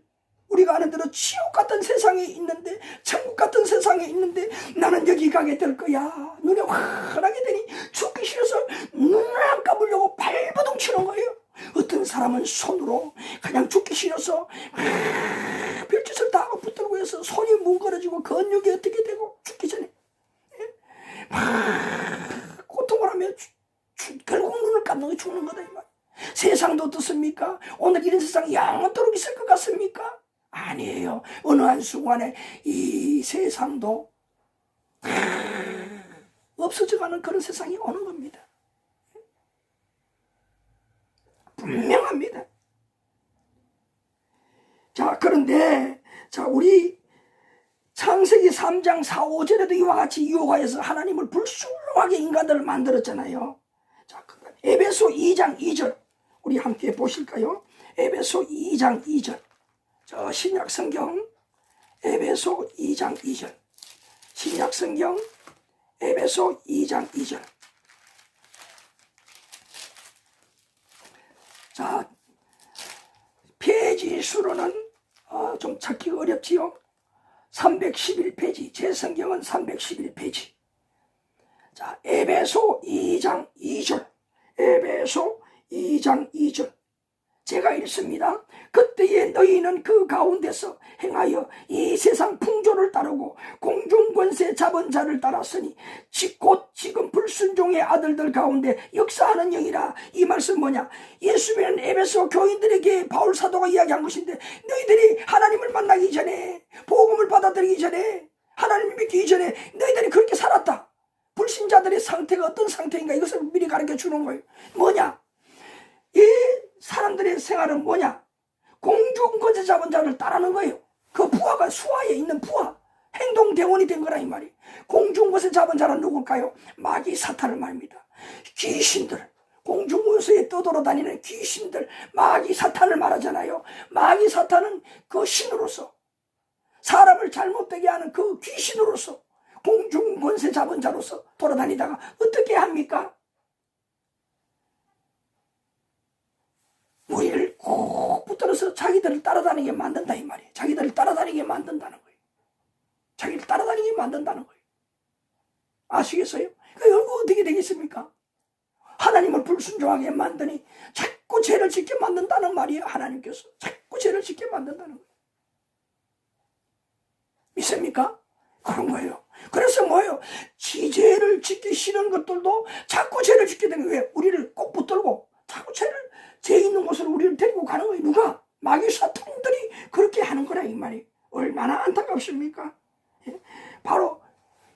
우리가 아는 대로 지옥 같은 세상에 있는데, 천국 같은 세상에 있는데, 나는 여기 가게 될 거야. 눈에 환하게 되니 죽기 싫어서 눈을 안 감으려고 발버둥 치는 거예요. 어떤 사람은 손으로 그냥 죽기 싫어서 별짓을 다 하고 붙들고 해서 손이 뭉그러지고 근육이 어떻게 되고 죽기 전에 고통을 하며 결국 눈을 감는 게 죽는 거다 이 말. 세상도 어떻습니까? 오늘 이런 세상이 영원토록 있을 것 같습니까? 아니에요. 어느 한순간에 이 세상도 없어져가는 그런 세상이 오는 겁니다. 분명합니다. 자, 그런데 우리 창세기 3장 4, 5절에도 이와 같이 유혹하여서 하나님을 불순종하게 인간들을 만들었잖아요. 자, 에베소 2장 2절 우리 함께 보실까요? 에베소 2장 2절. 저 신약 성경 에베소 2장 2절. 신약 성경 에베소 2장 2절. 자, 페이지 수로는 좀 찾기가 어렵지요. 311페이지, 제 성경은 311페이지. 자, 에베소 2장 2절. 에베소 2장 2절. 제가 읽습니다. 그때에 너희는 그 가운데서 행하여 이 세상 풍조를 따르고 공중권세 잡은 자를 따랐으니 곧 지금 불순종의 아들들 가운데 역사하는 영이라. 이 말씀 뭐냐? 예수 믿는 에베소 교인들에게 바울 사도가 이야기한 것인데, 너희들이 하나님을 만나기 전에, 복음을 받아들이기 전에, 하나님을 믿기 전에 너희들이 그렇게 살았다. 불신자들의 상태가 어떤 상태인가, 이것을 미리 가르쳐 주는 거예요. 뭐냐? 이 사람들의 생활은 뭐냐? 공중권세 잡은 자를 따르는 거예요. 그 부하가 수하에 있는 부하, 행동대원이 된 거라 이 말이. 공중권세 잡은 자는 누굴까요? 마귀 사탄을 말입니다. 귀신들, 공중권세에 떠돌아다니는 귀신들, 마귀 사탄을 말하잖아요. 마귀 사탄은 그 신으로서, 사람을 잘못되게 하는 그 귀신으로서, 공중권세 잡은 자로서 돌아다니다가 어떻게 합니까? 우리를 꼭 붙들어서 자기들을 따라다니게 만든다 이 말이에요. 자기들을 따라다니게 만든다는 거예요. 자기를 따라다니게 만든다는 거예요. 아시겠어요? 그거 어떻게 되겠습니까? 하나님을 불순종하게 만드니 자꾸 죄를 짓게 만든다는 말이에요. 하나님께서 자꾸 죄를 짓게 만든다는 거예요. 믿습니까? 그런 거예요. 그래서 뭐예요? 죄를 짓기 싫은 것들도 자꾸 죄를 짓게 되는 거예요. 우리를 꼭 붙들고 자꾸 죄 있는 곳으로 우리를 데리고 가는 거예요. 누가? 마귀 사탄들이 그렇게 하는 거라 이 말이에요. 얼마나 안타깝습니까? 바로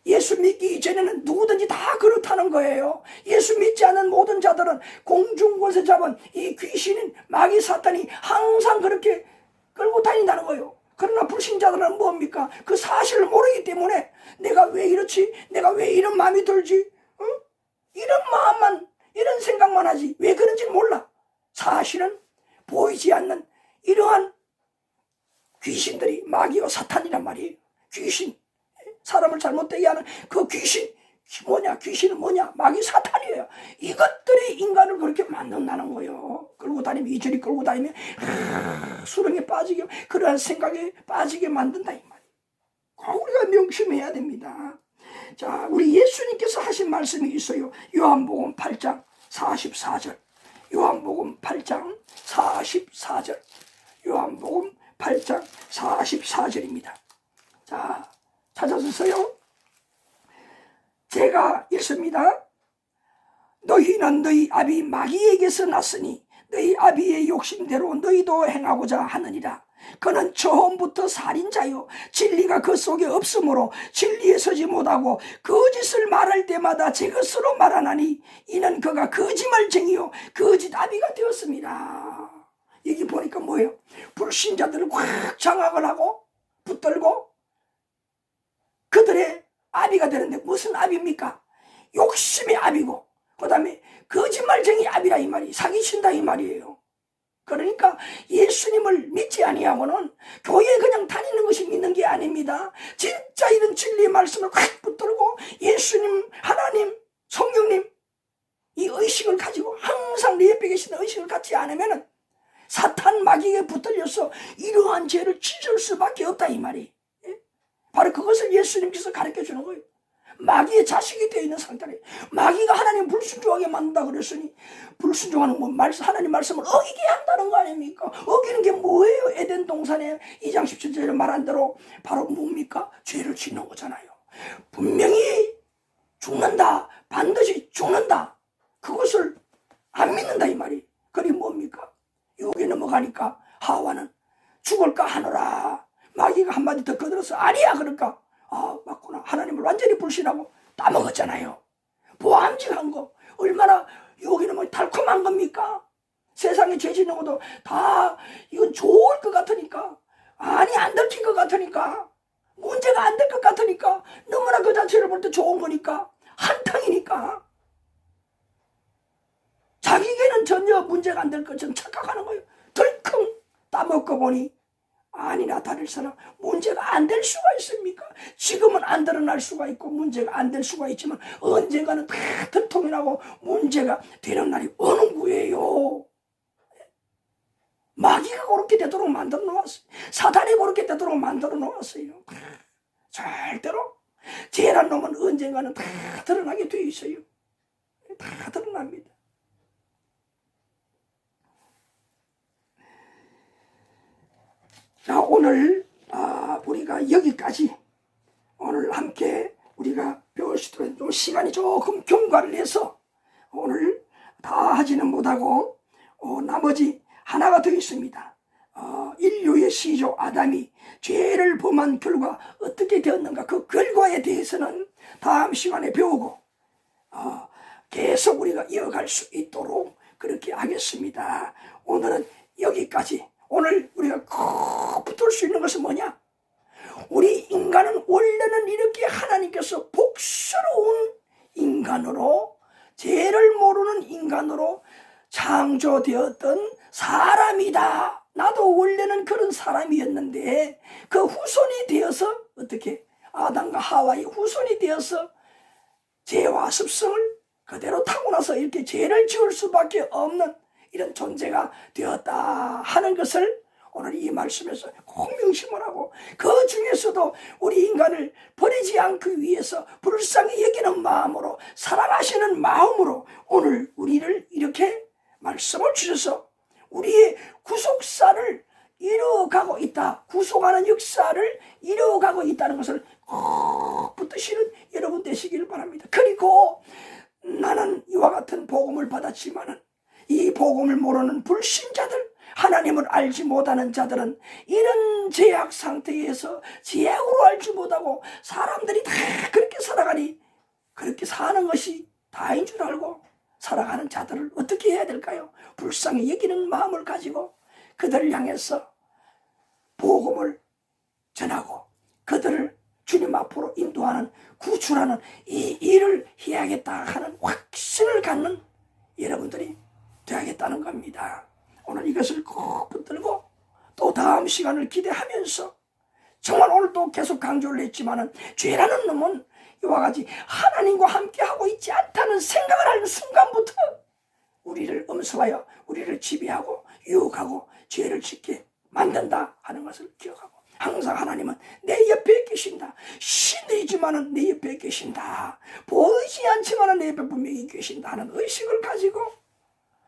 예수 믿기 이전에는 누구든지 다 그렇다는 거예요. 예수 믿지 않은 모든 자들은 공중권세 잡은 이 귀신인 마귀 사탄이 항상 그렇게 끌고 다닌다는 거예요. 그러나 불신자들은 뭡니까? 그 사실을 모르기 때문에 내가 왜 이렇지? 내가 왜 이런 마음이 들지? 이런 마음만, 이런 생각만 하지 왜 그런지 몰라. 사실은 보이지 않는 이러한 귀신들이 마귀와 사탄이란 말이에요. 귀신, 사람을 잘못되게 하는 그 귀신, 뭐냐? 귀신은 뭐냐? 마귀 사탄이에요. 이것들이 인간을 그렇게 만든다는 거예요. 끌고 다니면, 이절이 끌고 다니면 수렁에 빠지게, 그러한 생각에 빠지게 만든다 이 말이에요. 우리가 명심해야 됩니다. 자, 우리 예수님께서 하신 말씀이 있어요. 요한복음 8장 44절. 요한복음 8장 44절. 요한복음 8장 44절입니다. 자, 찾아주세요. 제가 읽습니다. 너희는 너희 아비 마귀에게서 났으니 너희 아비의 욕심대로 너희도 행하고자 하느니라. 그는 처음부터 살인자요 진리가 그 속에 없으므로 진리에 서지 못하고 거짓을 말할 때마다 제 것으로 말하나니 이는 그가 거짓말쟁이요 거짓 아비가 되었습니다. 여기 보니까 뭐예요? 불신자들을 확 장악을 하고 붙들고 그들의 아비가 되는데 무슨 아비입니까? 욕심의 아비고 그 다음에 거짓말쟁이 아비라 이 말이 사기친다 이 말이에요. 그러니까 예수님을 믿지 아니하고는 교회에 그냥 다니는 것이 믿는 게 아닙니다. 진짜 이런 진리의 말씀을 확 붙들고 예수님, 하나님, 성령님 이 의식을 가지고 항상 내 옆에 계시는 의식을 갖지 않으면 사탄 마귀에 붙들려서 이러한 죄를 찢을 수밖에 없다 이 말이. 바로 그것을 예수님께서 가르쳐 주는 거예요. 마귀의 자식이 되어 있는 상태래. 마귀가 하나님 불순종하게 만든다 그랬으니 불순종하는 뭐 하나님 말씀을 어기게 한다는 거 아닙니까? 어기는 게 뭐예요? 에덴 동산에 2장 17절에 말한 대로 바로 뭡니까? 죄를 짓는 거잖아요. 분명히 죽는다. 반드시 죽는다. 그것을 안 믿는다 이 말이. 그게 뭡니까? 여기 넘어가니까 하와는 죽을까 하노라. 마귀가 한마디 더 거들어서 아니야 그러니까 맞구나. 하나님을 완전히 불신하고 따먹었잖아요. 보암직한 거 얼마나 여기는 뭐 달콤한 겁니까? 세상에 죄 짓는 것도 다 이건 좋을 것 같으니까 아니 안 들킬 것 같으니까 문제가 안 될 것 같으니까 너무나 그 자체를 볼 때 좋은 거니까 한탕이니까 자기에게는 전혀 문제가 안 될 것처럼 착각하는 거예요. 덜컹 따먹고 보니 아니나 다를서나 문제가 안 될 수가 있습니까? 지금은 안 드러날 수가 있고 문제가 안 될 수가 있지만 언젠가는 다 들통이 나고 문제가 되는 날이 오는 거예요. 마귀가 그렇게 되도록 만들어 놓았어요. 사단이 그렇게 되도록 만들어 놓았어요. 절대로 죄란 놈은 언젠가는 다 드러나게 돼 있어요. 다 드러납니다. 자, 오늘 우리가 여기까지 오늘 함께 우리가 배울 수 있도록 좀 시간이 조금 경과를 해서 오늘 다 하지는 못하고 나머지 하나가 더 있습니다. 인류의 시조 아담이 죄를 범한 결과 어떻게 되었는가 그 결과에 대해서는 다음 시간에 배우고 계속 우리가 이어갈 수 있도록 그렇게 하겠습니다. 오늘은 여기까지. 오늘 우리가 꼭 붙을 수 있는 것은 뭐냐? 우리 인간은 원래는 이렇게 하나님께서 복스러운 인간으로 죄를 모르는 인간으로 창조되었던 사람이다. 나도 원래는 그런 사람이었는데 그 후손이 되어서 어떻게 아담과 하와의 후손이 되어서 죄와 습성을 그대로 타고나서 이렇게 죄를 지을 수밖에 없는 이런 존재가 되었다 하는 것을 오늘 이 말씀에서 꼭 명심을 하고 그 중에서도 우리 인간을 버리지 않기 위해서 불쌍히 여기는 마음으로 사랑하시는 마음으로 오늘 우리를 이렇게 말씀을 주셔서 우리의 구속사를 이루어가고 있다. 구속하는 역사를 이루어가고 있다는 것을 꼭 붙드시는 여러분 되시길 바랍니다. 그리고 나는 이와 같은 복음을 받았지만은 이 복음을 모르는 불신자들, 하나님을 알지 못하는 자들은 이런 죄악 상태에서 죄악으로 알지 못하고 사람들이 다 그렇게 살아가니 그렇게 사는 것이 다인 줄 알고 살아가는 자들을 어떻게 해야 될까요? 불쌍히 여기는 마음을 가지고 그들을 향해서 복음을 전하고 그들을 주님 앞으로 인도하는 구출하는 이 일을 해야겠다 하는 확신을 갖는 여러분들이 되야겠다는 겁니다. 오늘 이것을 꼭 붙들고 또 다음 시간을 기대하면서 정말 오늘 또 계속 강조를 했지만은 죄라는 놈은 이와 같이 하나님과 함께하고 있지 않다는 생각을 하는 순간부터 우리를 엄습하여 우리를 지배하고 유혹하고 죄를 짓게 만든다 하는 것을 기억하고 항상 하나님은 내 옆에 계신다. 신이지만은 내 옆에 계신다. 보이지 않지만은 내 옆에 분명히 계신다 하는 의식을 가지고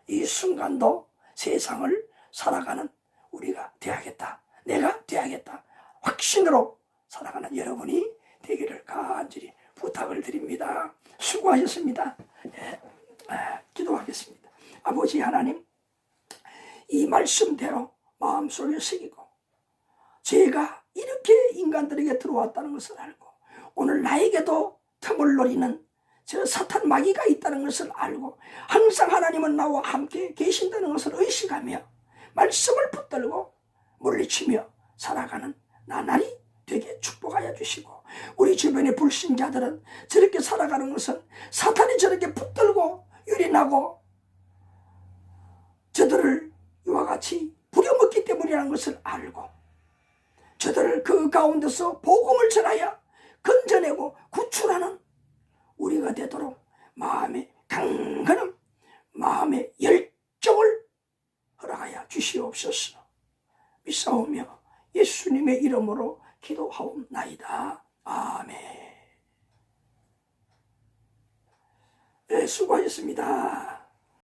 이 순간도 세상을 살아가는 우리가 되야겠다. 내가 되야겠다. 확신으로 살아가는 여러분이 되기를 간절히 부탁을 드립니다. 수고하셨습니다. 기도하겠습니다. 아버지 하나님, 이 말씀대로 마음속에 새기고 죄가 이렇게 인간들에게 들어왔다는 것을 알고 오늘 나에게도 틈을 노리는 저 사탄 마귀가 있다는 것을 알고 항상 하나님은 나와 함께 계신다는 것을 의식하며 말씀을 붙들고 물리치며 살아가는 나날이 되게 축복하여 주시고, 우리 주변의 불신자들은 저렇게 살아가는 것은 사탄이 저렇게 붙들고 유린하고 저들을 이와 같이 부려먹기 때문이라는 것을 알고, 저들을 그 가운데서 복음을 전하여 건져내고 구출하는 우리가 되도록 마음의 강건함, 마음의 열정을 허락하여 주시옵소서. 믿사오며 예수님의 이름으로 기도하옵나이다. 아멘. 네, 수고하셨습니다.